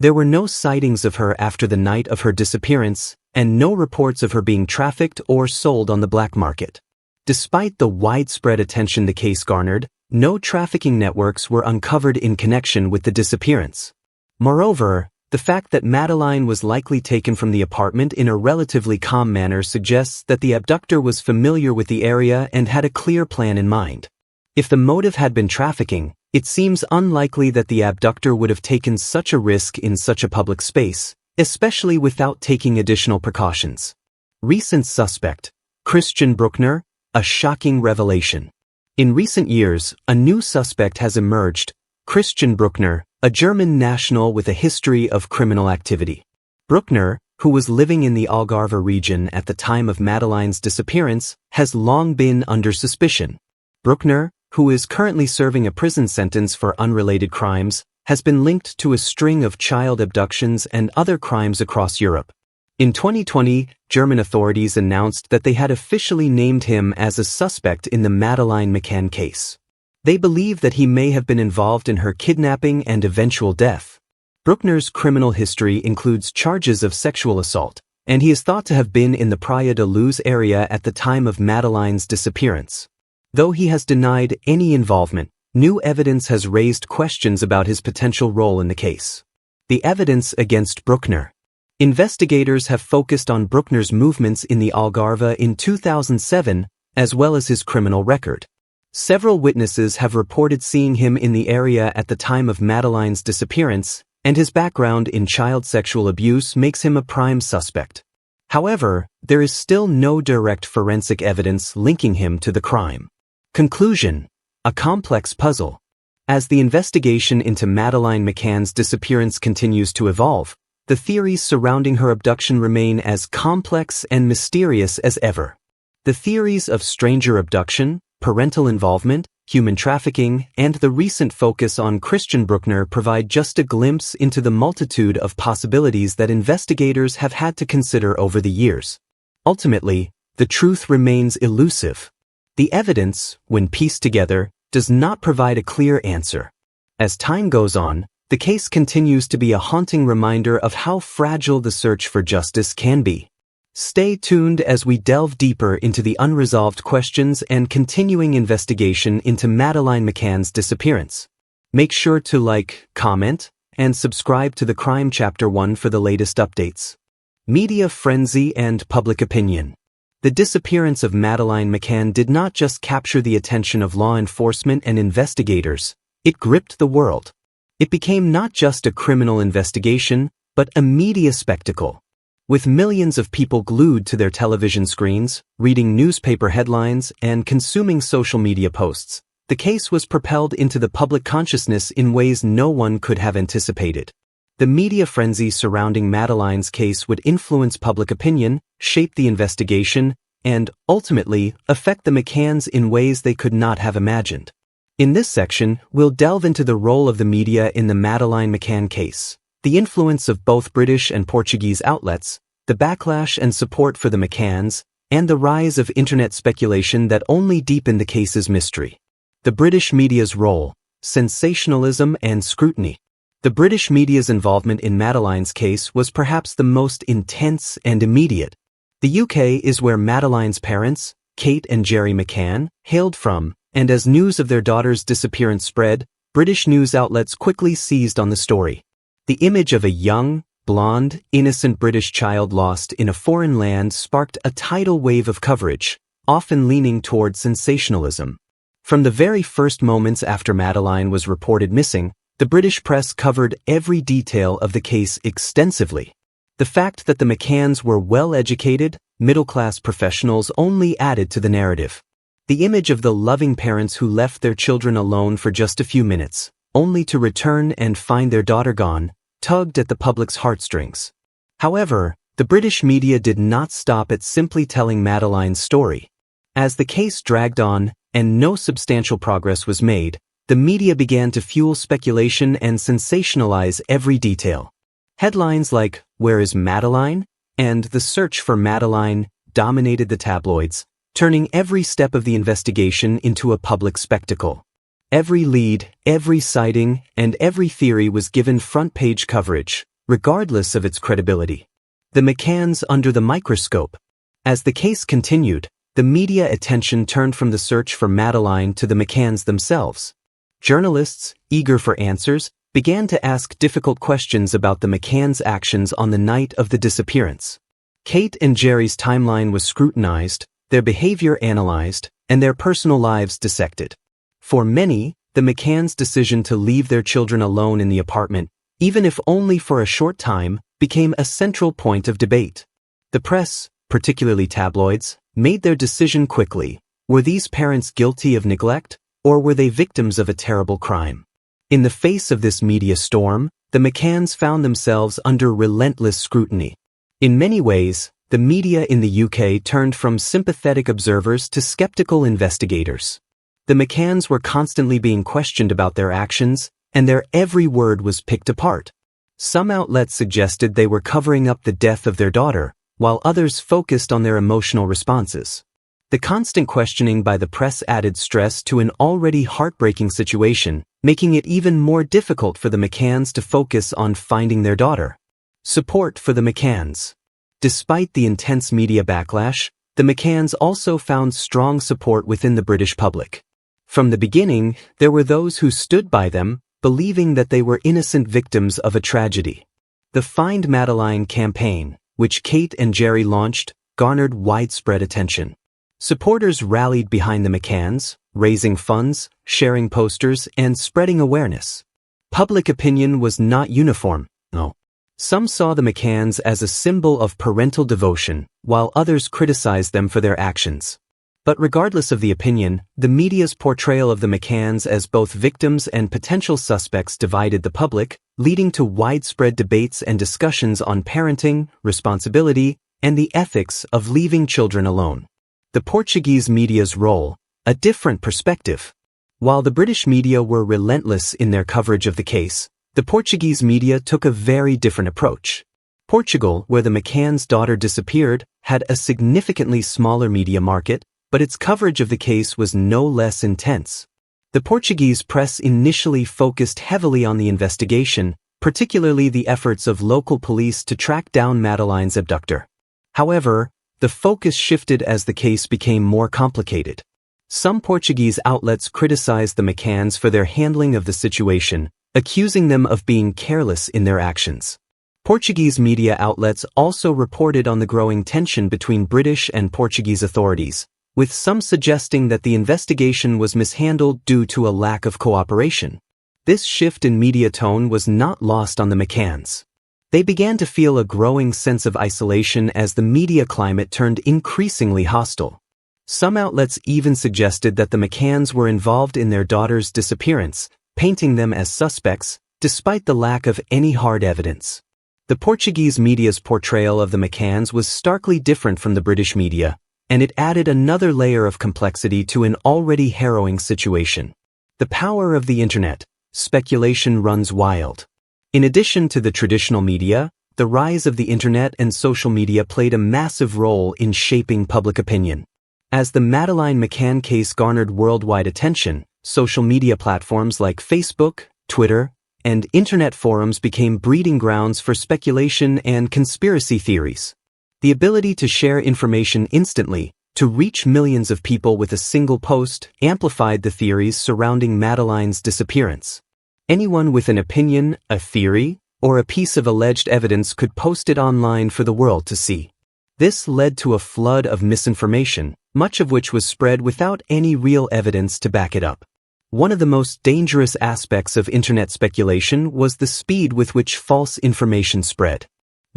There were no sightings of her after the night of her disappearance, and no reports of her being trafficked or sold on the black market. Despite the widespread attention the case garnered, no trafficking networks were uncovered in connection with the disappearance. Moreover, the fact that Madeleine was likely taken from the apartment in a relatively calm manner suggests that the abductor was familiar with the area and had a clear plan in mind. If the motive had been trafficking, It seems unlikely that the abductor would have taken such a risk in such a public space, especially without taking additional precautions. Recent suspect, Christian Bruckner, a shocking revelation. In recent years, a new suspect has emerged, Christian Bruckner, a German national with a history of criminal activity. Bruckner, who was living in the Algarve region at the time of Madeleine's disappearance, has long been under suspicion. Bruckner, who is currently serving a prison sentence for unrelated crimes, has been linked to a string of child abductions and other crimes across Europe. In 2020, German authorities announced that they had officially named him as a suspect in the Madeleine McCann case. They believe that he may have been involved in her kidnapping and eventual death. Bruckner's criminal history includes charges of sexual assault, and he is thought to have been in the Praia de Luz area at the time of Madeleine's disappearance. Though he has denied any involvement, new evidence has raised questions about his potential role in the case. The evidence against Bruckner. Investigators have focused on Bruckner's movements in the Algarve in 2007, as well as his criminal record. Several witnesses have reported seeing him in the area at the time of Madeleine's disappearance, and his background in child sexual abuse makes him a prime suspect. However, there is still no direct forensic evidence linking him to the crime. Conclusion: a complex puzzle. As the investigation into Madeleine McCann's disappearance continues to evolve, the theories surrounding her abduction remain as complex and mysterious as ever. The theories of stranger abduction, parental involvement, human trafficking, and the recent focus on Christian Bruckner provide just a glimpse into the multitude of possibilities that investigators have had to consider over the years. Ultimately, the truth remains elusive. The evidence, when pieced together, does not provide a clear answer. As time goes on, the case continues to be a haunting reminder of how fragile the search for justice can be. Stay tuned as we delve deeper into the unresolved questions and continuing investigation into Madeleine McCann's disappearance. Make sure to like, comment, and subscribe to the Crime Chapter 1 for the latest updates. Media frenzy and public opinion. The disappearance of Madeleine McCann did not just capture the attention of law enforcement and investigators, it gripped the world. It became not just a criminal investigation, but a media spectacle. With millions of people glued to their television screens, reading newspaper headlines, and consuming social media posts, the case was propelled into the public consciousness in ways no one could have anticipated. The media frenzy surrounding Madeleine's case would influence public opinion, shape the investigation, and, ultimately, affect the McCanns in ways they could not have imagined. In this section, we'll delve into the role of the media in the Madeleine McCann case, the influence of both British and Portuguese outlets, the backlash and support for the McCanns, and the rise of internet speculation that only deepened the case's mystery. The British media's role, sensationalism and scrutiny. The British media's involvement in Madeleine's case was perhaps the most intense and immediate. The UK is where Madeleine's parents, Kate and Gerry McCann, hailed from, and as news of their daughter's disappearance spread, British news outlets quickly seized on the story. The image of a young, blonde, innocent British child lost in a foreign land sparked a tidal wave of coverage, often leaning toward sensationalism. From the very first moments after Madeleine was reported missing, the British press covered every detail of the case extensively. The fact that the McCanns were well-educated, middle-class professionals only added to the narrative. The image of the loving parents who left their children alone for just a few minutes, only to return and find their daughter gone, tugged at the public's heartstrings. However, the British media did not stop at simply telling Madeleine's story. As the case dragged on, and no substantial progress was made, the media began to fuel speculation and sensationalize every detail. Headlines like, "Where is Madeleine?" and "The search for Madeleine" dominated the tabloids, turning every step of the investigation into a public spectacle. Every lead, every sighting, and every theory was given front-page coverage, regardless of its credibility. The McCanns under the microscope. As the case continued, the media attention turned from the search for Madeleine to the McCanns themselves. Journalists, eager for answers, began to ask difficult questions about the McCanns' actions on the night of the disappearance. Kate and Gerry's timeline was scrutinized, their behavior analyzed, and their personal lives dissected. For many, the McCann's decision to leave their children alone in the apartment, even if only for a short time, became a central point of debate. The press, particularly tabloids, made their decision quickly. Were these parents guilty of neglect, or were they victims of a terrible crime? In the face of this media storm, the McCanns found themselves under relentless scrutiny. In many ways, the media in the UK turned from sympathetic observers to skeptical investigators. The McCanns were constantly being questioned about their actions, and their every word was picked apart. Some outlets suggested they were covering up the death of their daughter, while others focused on their emotional responses. The constant questioning by the press added stress to an already heartbreaking situation, making it even more difficult for the McCanns to focus on finding their daughter. Support for the McCanns. Despite the intense media backlash, the McCanns also found strong support within the British public. From the beginning, there were those who stood by them, believing that they were innocent victims of a tragedy. The Find Madeleine campaign, which Kate and Gerry launched, garnered widespread attention. Supporters rallied behind the McCanns, raising funds, sharing posters, and spreading awareness. Public opinion was not uniform, no. Some saw the McCanns as a symbol of parental devotion, while others criticized them for their actions. But regardless of the opinion, the media's portrayal of the McCanns as both victims and potential suspects divided the public, leading to widespread debates and discussions on parenting, responsibility, and the ethics of leaving children alone. The Portuguese media's role, a different perspective. While the British media were relentless in their coverage of the case, the Portuguese media took a very different approach. Portugal, where the McCann's daughter disappeared, had a significantly smaller media market, but its coverage of the case was no less intense. The Portuguese press initially focused heavily on the investigation, particularly the efforts of local police to track down Madeleine's abductor. However, the focus shifted as the case became more complicated. Some Portuguese outlets criticized the McCanns for their handling of the situation, accusing them of being careless in their actions. Portuguese media outlets also reported on the growing tension between British and Portuguese authorities, with some suggesting that the investigation was mishandled due to a lack of cooperation. This shift in media tone was not lost on the McCanns. They began to feel a growing sense of isolation as the media climate turned increasingly hostile. Some outlets even suggested that the McCanns were involved in their daughter's disappearance, painting them as suspects, despite the lack of any hard evidence. The Portuguese media's portrayal of the McCanns was starkly different from the British media, and it added another layer of complexity to an already harrowing situation. The power of the internet. Speculation runs wild. In addition to the traditional media, the rise of the internet and social media played a massive role in shaping public opinion. As the Madeleine McCann case garnered worldwide attention, social media platforms like Facebook, Twitter, and internet forums became breeding grounds for speculation and conspiracy theories. The ability to share information instantly, to reach millions of people with a single post, amplified the theories surrounding Madeleine's disappearance. Anyone with an opinion, a theory, or a piece of alleged evidence could post it online for the world to see. This led to a flood of misinformation, much of which was spread without any real evidence to back it up. One of the most dangerous aspects of internet speculation was the speed with which false information spread.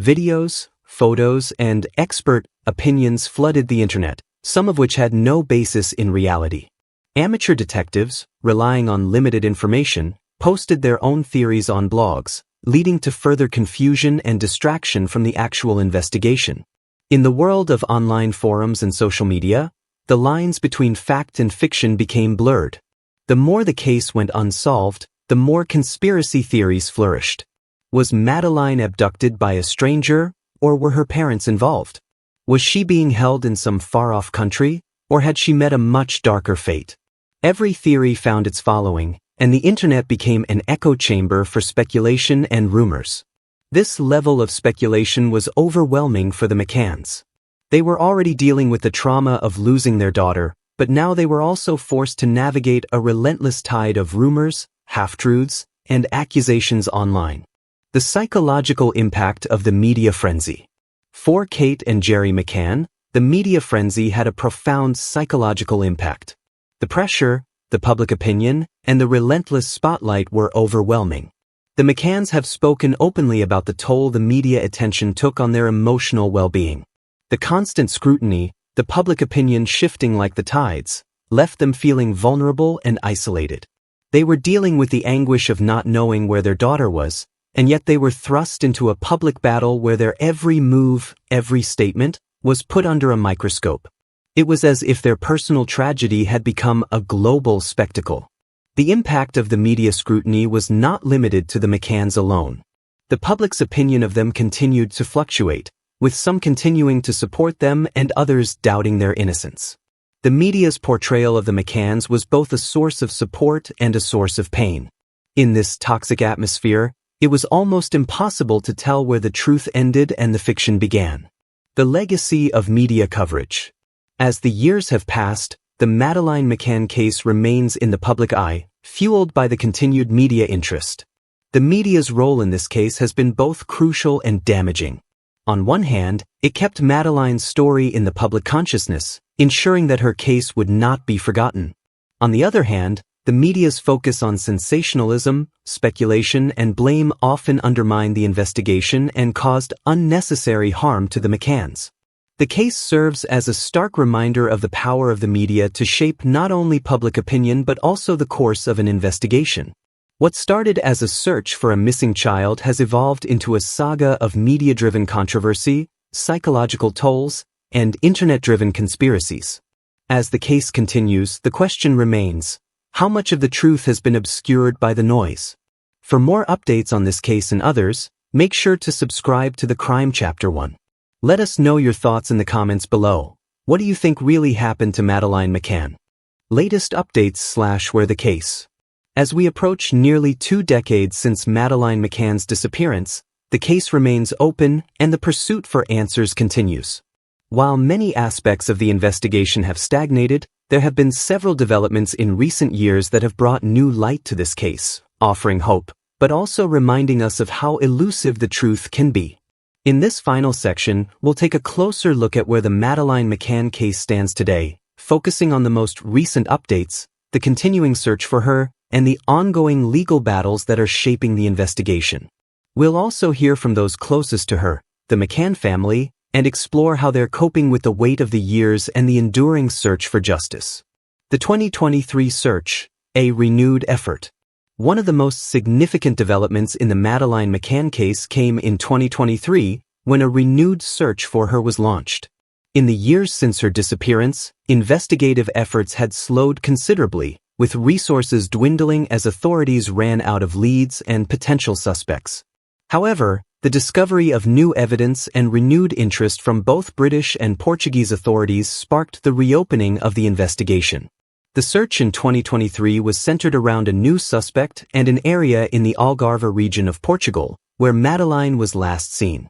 Videos, photos, and expert opinions flooded the internet, some of which had no basis in reality. Amateur detectives, relying on limited information, posted their own theories on blogs, leading to further confusion and distraction from the actual investigation. In the world of online forums and social media, the lines between fact and fiction became blurred. The more the case went unsolved, the more conspiracy theories flourished. Was Madeleine abducted by a stranger, or were her parents involved? Was she being held in some far-off country, or had she met a much darker fate? Every theory found its following, and the internet became an echo chamber for speculation and rumors. This level of speculation was overwhelming for the McCanns. They were already dealing with the trauma of losing their daughter, but now they were also forced to navigate a relentless tide of rumors, half-truths, and accusations online. The psychological impact of the media frenzy. For Kate and Gerry McCann, the media frenzy had a profound psychological impact. The pressure, the public opinion, and the relentless spotlight were overwhelming. The McCanns have spoken openly about the toll the media attention took on their emotional well-being. The constant scrutiny, the public opinion shifting like the tides, left them feeling vulnerable and isolated. They were dealing with the anguish of not knowing where their daughter was, and yet they were thrust into a public battle where their every move, every statement, was put under a microscope. It was as if their personal tragedy had become a global spectacle. The impact of the media scrutiny was not limited to the McCanns alone. The public's opinion of them continued to fluctuate, with some continuing to support them and others doubting their innocence. The media's portrayal of the McCanns was both a source of support and a source of pain. In this toxic atmosphere, it was almost impossible to tell where the truth ended and the fiction began. The legacy of media coverage. As the years have passed, the Madeleine McCann case remains in the public eye, fueled by the continued media interest. The media's role in this case has been both crucial and damaging. On one hand, it kept Madeleine's story in the public consciousness, ensuring that her case would not be forgotten. On the other hand, the media's focus on sensationalism, speculation, and blame often undermined the investigation and caused unnecessary harm to the McCanns. The case serves as a stark reminder of the power of the media to shape not only public opinion but also the course of an investigation. What started as a search for a missing child has evolved into a saga of media-driven controversy, psychological tolls, and internet-driven conspiracies. As the case continues, the question remains, how much of the truth has been obscured by the noise? For more updates on this case and others, make sure to subscribe to the Crime Chapter 1. Let us know your thoughts in the comments below. What do you think really happened to Madeleine McCann? Latest updates / where the case. As we approach nearly 2 decades since Madeleine McCann's disappearance, the case remains open and the pursuit for answers continues. While many aspects of the investigation have stagnated, there have been several developments in recent years that have brought new light to this case, offering hope, but also reminding us of how elusive the truth can be. In this final section, we'll take a closer look at where the Madeleine McCann case stands today, focusing on the most recent updates, the continuing search for her, and the ongoing legal battles that are shaping the investigation. We'll also hear from those closest to her, the McCann family, and explore how they're coping with the weight of the years and the enduring search for justice. The 2023 search, a renewed effort. One of the most significant developments in the Madeleine McCann case came in 2023 when a renewed search for her was launched. In the years since her disappearance, investigative efforts had slowed considerably, with resources dwindling as authorities ran out of leads and potential suspects. However, the discovery of new evidence and renewed interest from both British and Portuguese authorities sparked the reopening of the investigation. The search in 2023 was centered around a new suspect and an area in the Algarve region of Portugal, where Madeleine was last seen.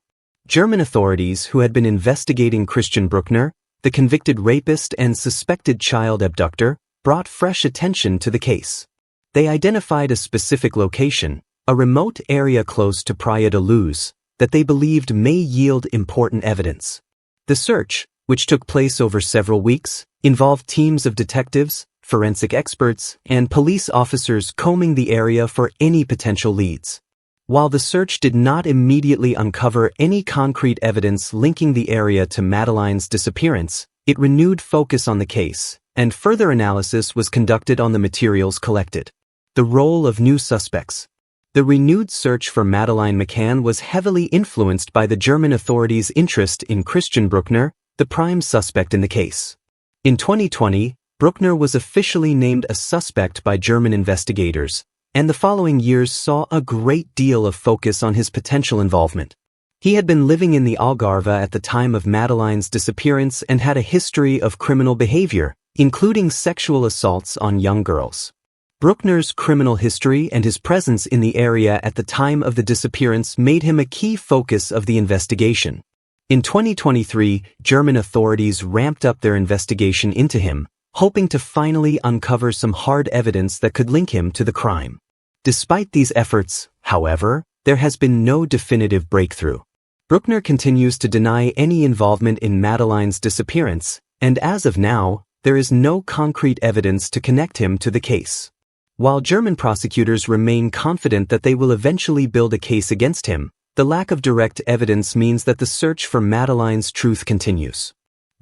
German authorities who had been investigating Christian Bruckner, the convicted rapist and suspected child abductor, brought fresh attention to the case. They identified a specific location, a remote area close to Praia da Luz, that they believed may yield important evidence. The search, which took place over several weeks, involved teams of detectives, forensic experts, and police officers combing the area for any potential leads. While the search did not immediately uncover any concrete evidence linking the area to Madeleine's disappearance, it renewed focus on the case, and further analysis was conducted on the materials collected. The role of new suspects. The renewed search for Madeleine McCann was heavily influenced by the German authorities' interest in Christian Bruckner, the prime suspect in the case. In 2020, Bruckner was officially named a suspect by German investigators, and the following years saw a great deal of focus on his potential involvement. He had been living in the Algarve at the time of Madeleine's disappearance and had a history of criminal behavior, including sexual assaults on young girls. Bruckner's criminal history and his presence in the area at the time of the disappearance made him a key focus of the investigation. In 2023, German authorities ramped up their investigation into him, hoping to finally uncover some hard evidence that could link him to the crime. Despite these efforts, however, there has been no definitive breakthrough. Bruckner continues to deny any involvement in Madeleine's disappearance, and as of now, there is no concrete evidence to connect him to the case. While German prosecutors remain confident that they will eventually build a case against him, the lack of direct evidence means that the search for Madeleine's truth continues.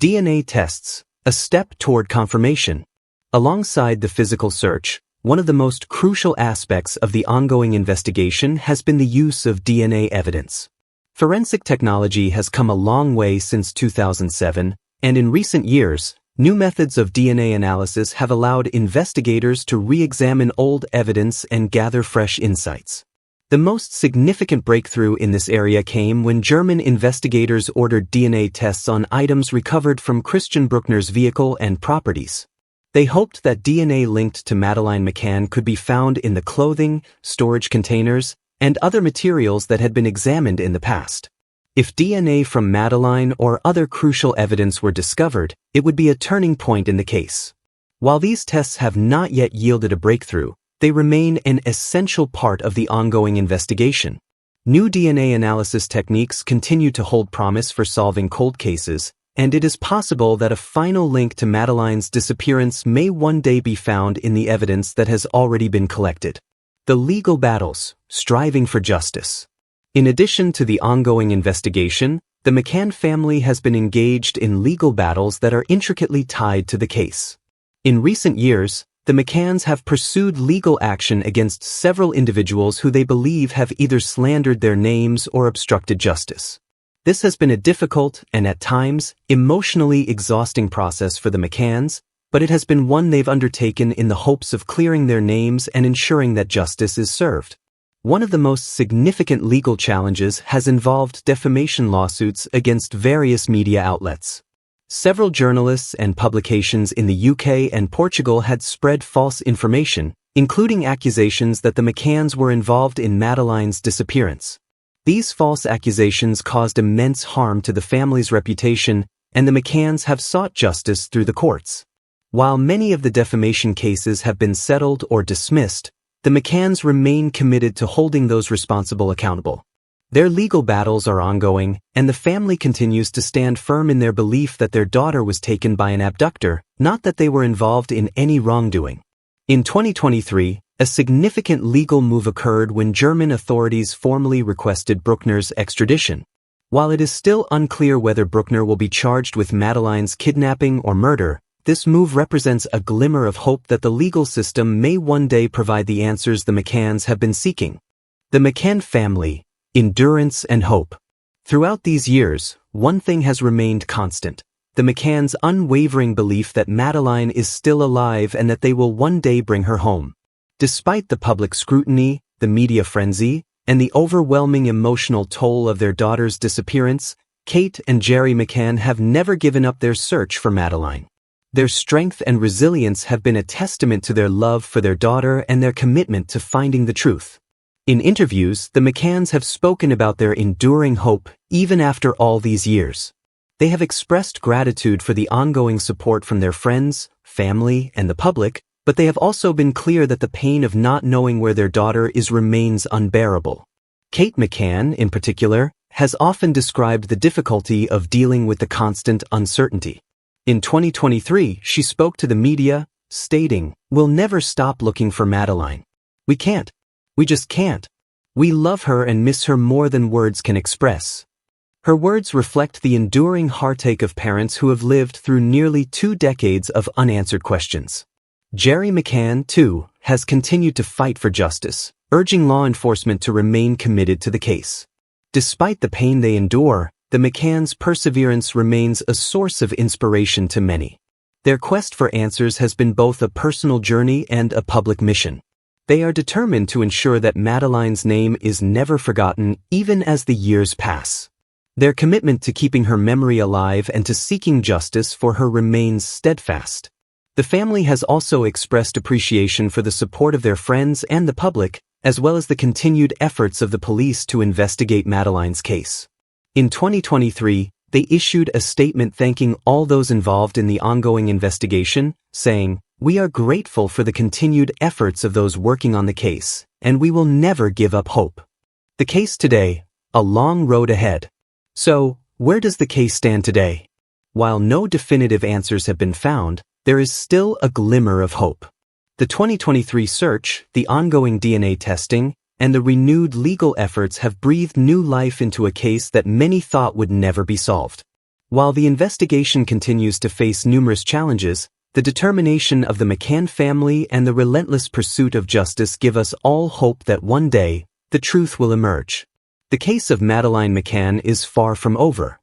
DNA tests, a step toward confirmation. Alongside the physical search, one of the most crucial aspects of the ongoing investigation has been the use of DNA evidence. Forensic technology has come a long way since 2007, and in recent years, new methods of DNA analysis have allowed investigators to re-examine old evidence and gather fresh insights. The most significant breakthrough in this area came when German investigators ordered DNA tests on items recovered from Christian Bruckner's vehicle and properties. They hoped that DNA linked to Madeleine McCann could be found in the clothing, storage containers, and other materials that had been examined in the past. If DNA from Madeleine or other crucial evidence were discovered, it would be a turning point in the case. While these tests have not yet yielded a breakthrough, they remain an essential part of the ongoing investigation. New DNA analysis techniques continue to hold promise for solving cold cases, and it is possible that a final link to Madeleine's disappearance may one day be found in the evidence that has already been collected. The legal battles, striving for justice. In addition to the ongoing investigation, the McCann family has been engaged in legal battles that are intricately tied to the case. In recent years, the McCanns have pursued legal action against several individuals who they believe have either slandered their names or obstructed justice. This has been a difficult and, at times, emotionally exhausting process for the McCanns, but it has been one they've undertaken in the hopes of clearing their names and ensuring that justice is served. One of the most significant legal challenges has involved defamation lawsuits against various media outlets. Several journalists and publications in the UK and Portugal had spread false information, including accusations that the McCanns were involved in Madeleine's disappearance. These false accusations caused immense harm to the family's reputation, and the McCanns have sought justice through the courts. While many of the defamation cases have been settled or dismissed, the McCanns remain committed to holding those responsible accountable. Their legal battles are ongoing, and the family continues to stand firm in their belief that their daughter was taken by an abductor, not that they were involved in any wrongdoing. In 2023, a significant legal move occurred when German authorities formally requested Bruckner's extradition. While it is still unclear whether Bruckner will be charged with Madeleine's kidnapping or murder, this move represents a glimmer of hope that the legal system may one day provide the answers the McCanns have been seeking. The McCann family, endurance and hope. Throughout these years, one thing has remained constant: the McCanns' unwavering belief that Madeleine is still alive and that they will one day bring her home. Despite the public scrutiny, the media frenzy, and the overwhelming emotional toll of their daughter's disappearance, Kate and Jerry McCann have never given up their search for Madeleine. Their strength and resilience have been a testament to their love for their daughter and their commitment to finding the truth. In interviews, the McCanns have spoken about their enduring hope even after all these years. They have expressed gratitude for the ongoing support from their friends, family, and the public, but they have also been clear that the pain of not knowing where their daughter is remains unbearable. Kate McCann, in particular, has often described the difficulty of dealing with the constant uncertainty. In 2023, she spoke to the media, stating, "We'll never stop looking for Madeleine. We can't. We just can't. We love her and miss her more than words can express." Her words reflect the enduring heartache of parents who have lived through nearly 2 decades of unanswered questions. Jerry McCann, too, has continued to fight for justice, urging law enforcement to remain committed to the case. Despite the pain they endure, the McCanns' perseverance remains a source of inspiration to many. Their quest for answers has been both a personal journey and a public mission. They are determined to ensure that Madeleine's name is never forgotten even as the years pass. Their commitment to keeping her memory alive and to seeking justice for her remains steadfast. The family has also expressed appreciation for the support of their friends and the public, as well as the continued efforts of the police to investigate Madeleine's case. In 2023, they issued a statement thanking all those involved in the ongoing investigation, saying, "We are grateful for the continued efforts of those working on the case, and we will never give up hope." The case today, a long road ahead. So, where does the case stand today? While no definitive answers have been found, there is still a glimmer of hope. The 2023 search, the ongoing DNA testing, and the renewed legal efforts have breathed new life into a case that many thought would never be solved. While the investigation continues to face numerous challenges, the determination of the McCann family and the relentless pursuit of justice give us all hope that one day, the truth will emerge. The case of Madeleine McCann is far from over.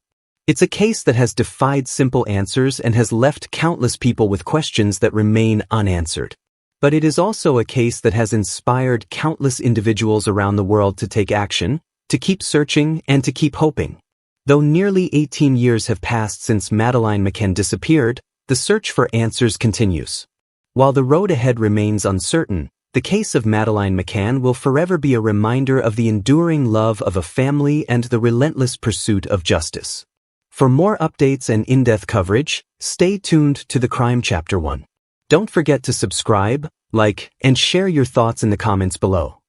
It's a case that has defied simple answers and has left countless people with questions that remain unanswered. But it is also a case that has inspired countless individuals around the world to take action, to keep searching, and to keep hoping. Though nearly 18 years have passed since Madeleine McCann disappeared, the search for answers continues. While the road ahead remains uncertain, the case of Madeleine McCann will forever be a reminder of the enduring love of a family and the relentless pursuit of justice. For more updates and in-depth coverage, stay tuned to the Crime Chapter 1. Don't forget to subscribe, like, and share your thoughts in the comments below.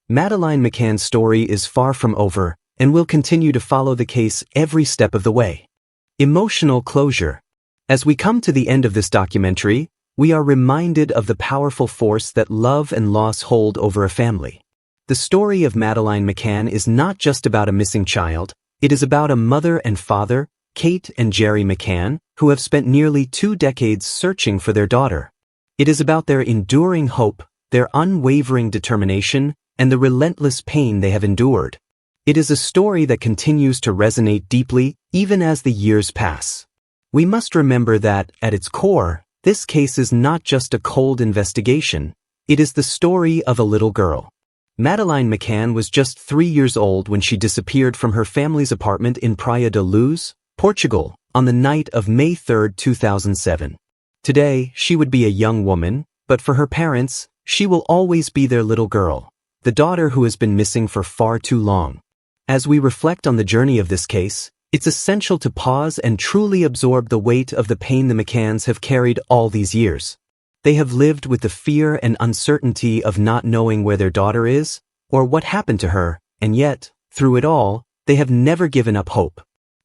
Madeleine McCann's story is far from over, and we'll continue to follow the case every step of the way. Emotional closure. As we come to the end of this documentary, we are reminded of the powerful force that love and loss hold over a family. The story of Madeleine McCann is not just about a missing child, it is about a mother and father, Kate and Jerry McCann, who have spent nearly 2 decades searching for their daughter. It is about their enduring hope, their unwavering determination, and the relentless pain they have endured. It is a story that continues to resonate deeply, even as the years pass. We must remember that, at its core, this case is not just a cold investigation, it is the story of a little girl. Madeleine McCann was just 3 years old when she disappeared from her family's apartment in Praia da Luz, Portugal, on the night of May 3, 2007. Today, she would be a young woman, but for her parents, she will always be their little girl, the daughter who has been missing for far too long. As we reflect on the journey of this case, it's essential to pause and truly absorb the weight of the pain the McCanns have carried all these years. They have lived with the fear and uncertainty of not knowing where their daughter is, or what happened to her, and yet, through it all, they have never given up hope.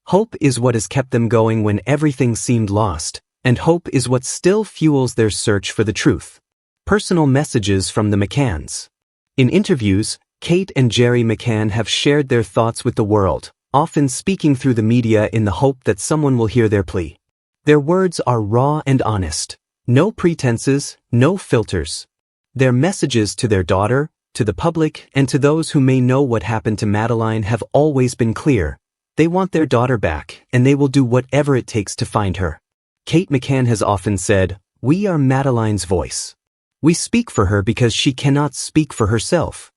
Hope is what has kept them going when everything seemed lost, and hope is what still fuels their search for the truth. Personal messages from the McCanns. In interviews, Kate and Jerry McCann have shared their thoughts with the world, often speaking through the media in the hope that someone will hear their plea. Their words are raw and honest. No pretenses, no filters. Their messages to their daughter, to the public, and to those who may know what happened to Madeleine have always been clear. They want their daughter back, and they will do whatever it takes to find her. Kate McCann has often said, "We are Madeleine's voice. We speak for her because she cannot speak for herself."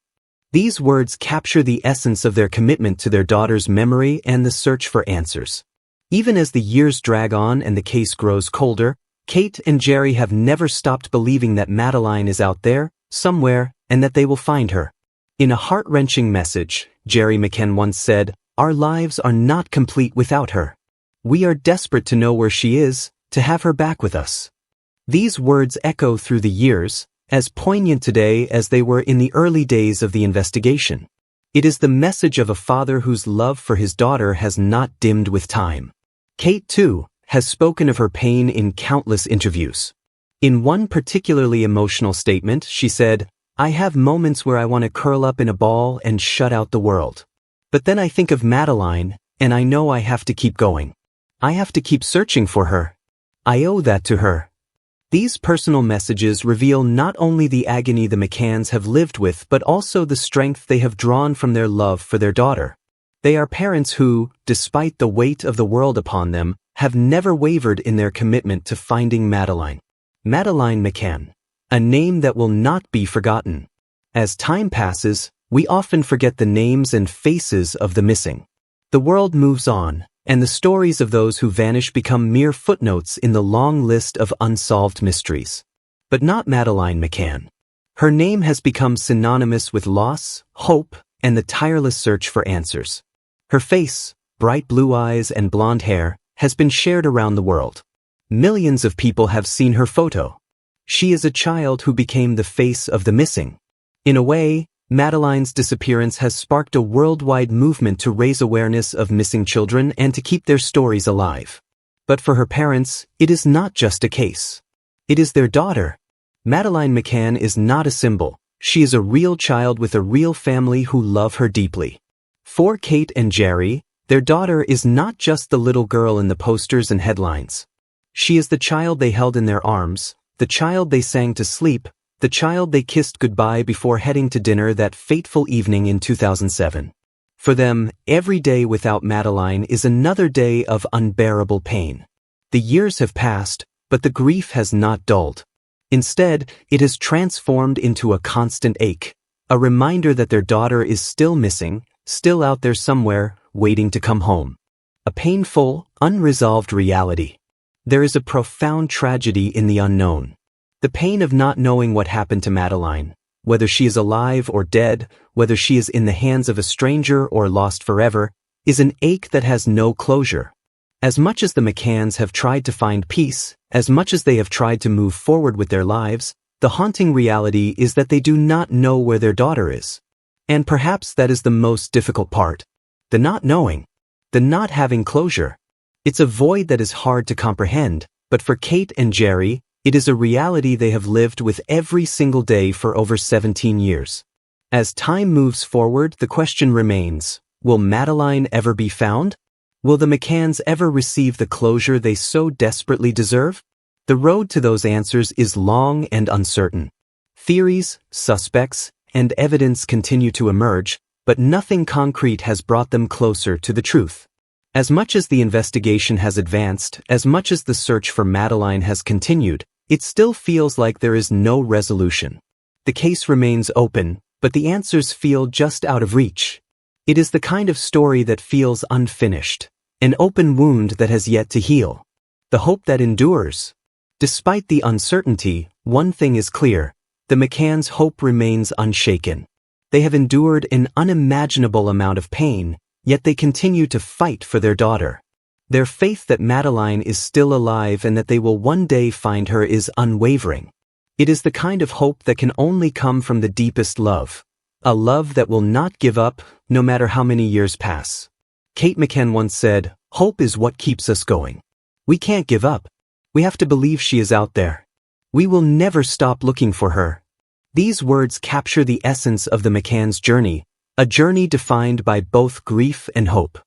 These words capture the essence of their commitment to their daughter's memory and the search for answers. Even as the years drag on and the case grows colder, Kate and Jerry have never stopped believing that Madeleine is out there, somewhere, and that they will find her. In a heart-wrenching message, Jerry McCann once said, "Our lives are not complete without her. We are desperate to know where she is, to have her back with us." These words echo through the years, as poignant today as they were in the early days of the investigation. It is the message of a father whose love for his daughter has not dimmed with time. Kate, too, has spoken of her pain in countless interviews. In one particularly emotional statement, she said, "I have moments where I want to curl up in a ball and shut out the world. But then I think of Madeleine, and I know I have to keep going. I have to keep searching for her. I owe that to her." These personal messages reveal not only the agony the McCanns have lived with but also the strength they have drawn from their love for their daughter. They are parents who, despite the weight of the world upon them, have never wavered in their commitment to finding Madeleine. Madeleine McCann, a name that will not be forgotten. As time passes, we often forget the names and faces of the missing. The world moves on, and the stories of those who vanish become mere footnotes in the long list of unsolved mysteries. But not Madeleine McCann. Her name has become synonymous with loss, hope, and the tireless search for answers. Her face, bright blue eyes and blonde hair, has been shared around the world. Millions of people have seen her photo. She is a child who became the face of the missing. In a way, Madeleine's disappearance has sparked a worldwide movement to raise awareness of missing children and to keep their stories alive. But for her parents, it is not just a case. It is their daughter. Madeleine McCann is not a symbol. She is a real child with a real family who love her deeply. For Kate and Jerry, their daughter is not just the little girl in the posters and headlines. She is the child they held in their arms, the child they sang to sleep, the child they kissed goodbye before heading to dinner that fateful evening in 2007. For them, every day without Madeleine is another day of unbearable pain. The years have passed, but the grief has not dulled. Instead, it has transformed into a constant ache, a reminder that their daughter is still missing, still out there somewhere, waiting to come home. A painful, unresolved reality. There is a profound tragedy in the unknown. The pain of not knowing what happened to Madeleine, whether she is alive or dead, whether she is in the hands of a stranger or lost forever, is an ache that has no closure. As much as the McCanns have tried to find peace, as much as they have tried to move forward with their lives, the haunting reality is that they do not know where their daughter is. And perhaps that is the most difficult part. The not knowing. The not having closure. It's a void that is hard to comprehend, but for Kate and Jerry, it is a reality they have lived with every single day for over 17 years. As time moves forward, the question remains, will Madeleine ever be found? Will the McCanns ever receive the closure they so desperately deserve? The road to those answers is long and uncertain. Theories, suspects, and evidence continue to emerge, but nothing concrete has brought them closer to the truth. As much as the investigation has advanced, as much as the search for Madeleine has continued, it still feels like there is no resolution. The case remains open, but the answers feel just out of reach. It is the kind of story that feels unfinished, an open wound that has yet to heal. The hope that endures. Despite the uncertainty, one thing is clear. The McCanns' hope remains unshaken. They have endured an unimaginable amount of pain, yet they continue to fight for their daughter. Their faith that Madeleine is still alive and that they will one day find her is unwavering. It is the kind of hope that can only come from the deepest love. A love that will not give up, no matter how many years pass. Kate McCann once said, "Hope is what keeps us going." We can't give up. We have to believe she is out there. We will never stop looking for her. These words capture the essence of the McCanns' journey, a journey defined by both grief and hope.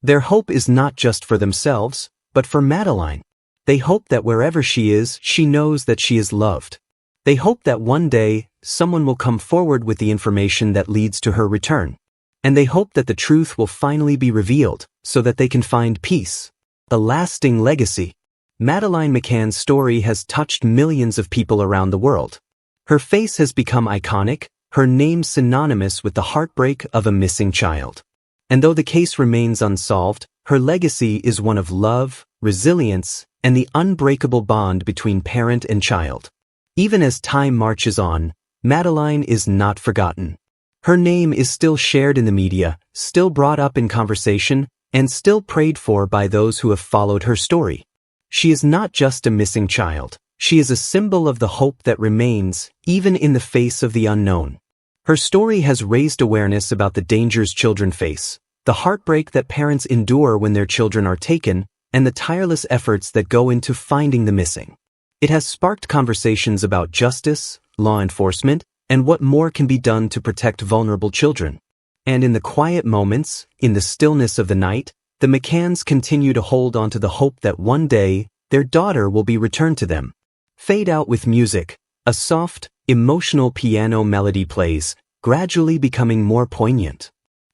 Their hope is not just for themselves, but for Madeleine. They hope that wherever she is, she knows that she is loved. They hope that one day, someone will come forward with the information that leads to her return. And they hope that the truth will finally be revealed, so that they can find peace. A lasting legacy. Madeleine McCann's story has touched millions of people around the world. Her face has become iconic, her name synonymous with the heartbreak of a missing child. And though the case remains unsolved, her legacy is one of love, resilience, and the unbreakable bond between parent and child. Even as time marches on, Madeleine is not forgotten. Her name is still shared in the media, still brought up in conversation, and still prayed for by those who have followed her story. She is not just a missing child. She is a symbol of the hope that remains, even in the face of the unknown. Her story has raised awareness about the dangers children face, the heartbreak that parents endure when their children are taken, and the tireless efforts that go into finding the missing. It has sparked conversations about justice, law enforcement, and what more can be done to protect vulnerable children. And in the quiet moments, in the stillness of the night, the McCanns continue to hold on to the hope that one day, their daughter will be returned to them. Fade out with music. A soft, emotional piano melody plays, gradually becoming more poignant.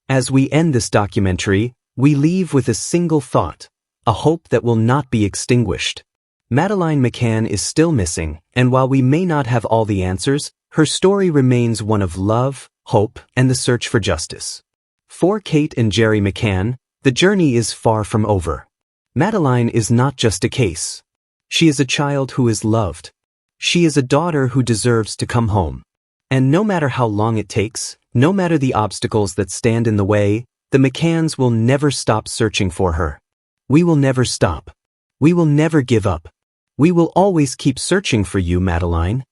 As we end this documentary, we leave with a single thought, a hope that will not be extinguished. Madeleine McCann is still missing, and while we may not have all the answers, her story remains one of love, hope, and the search for justice. For Kate and Jerry McCann, the journey is far from over. Madeleine is not just a case. She is a child who is loved. She is a daughter who deserves to come home. And no matter how long it takes, no matter the obstacles that stand in the way, the McCanns will never stop searching for her. We will never stop. We will never give up. We will always keep searching for you, Madeleine.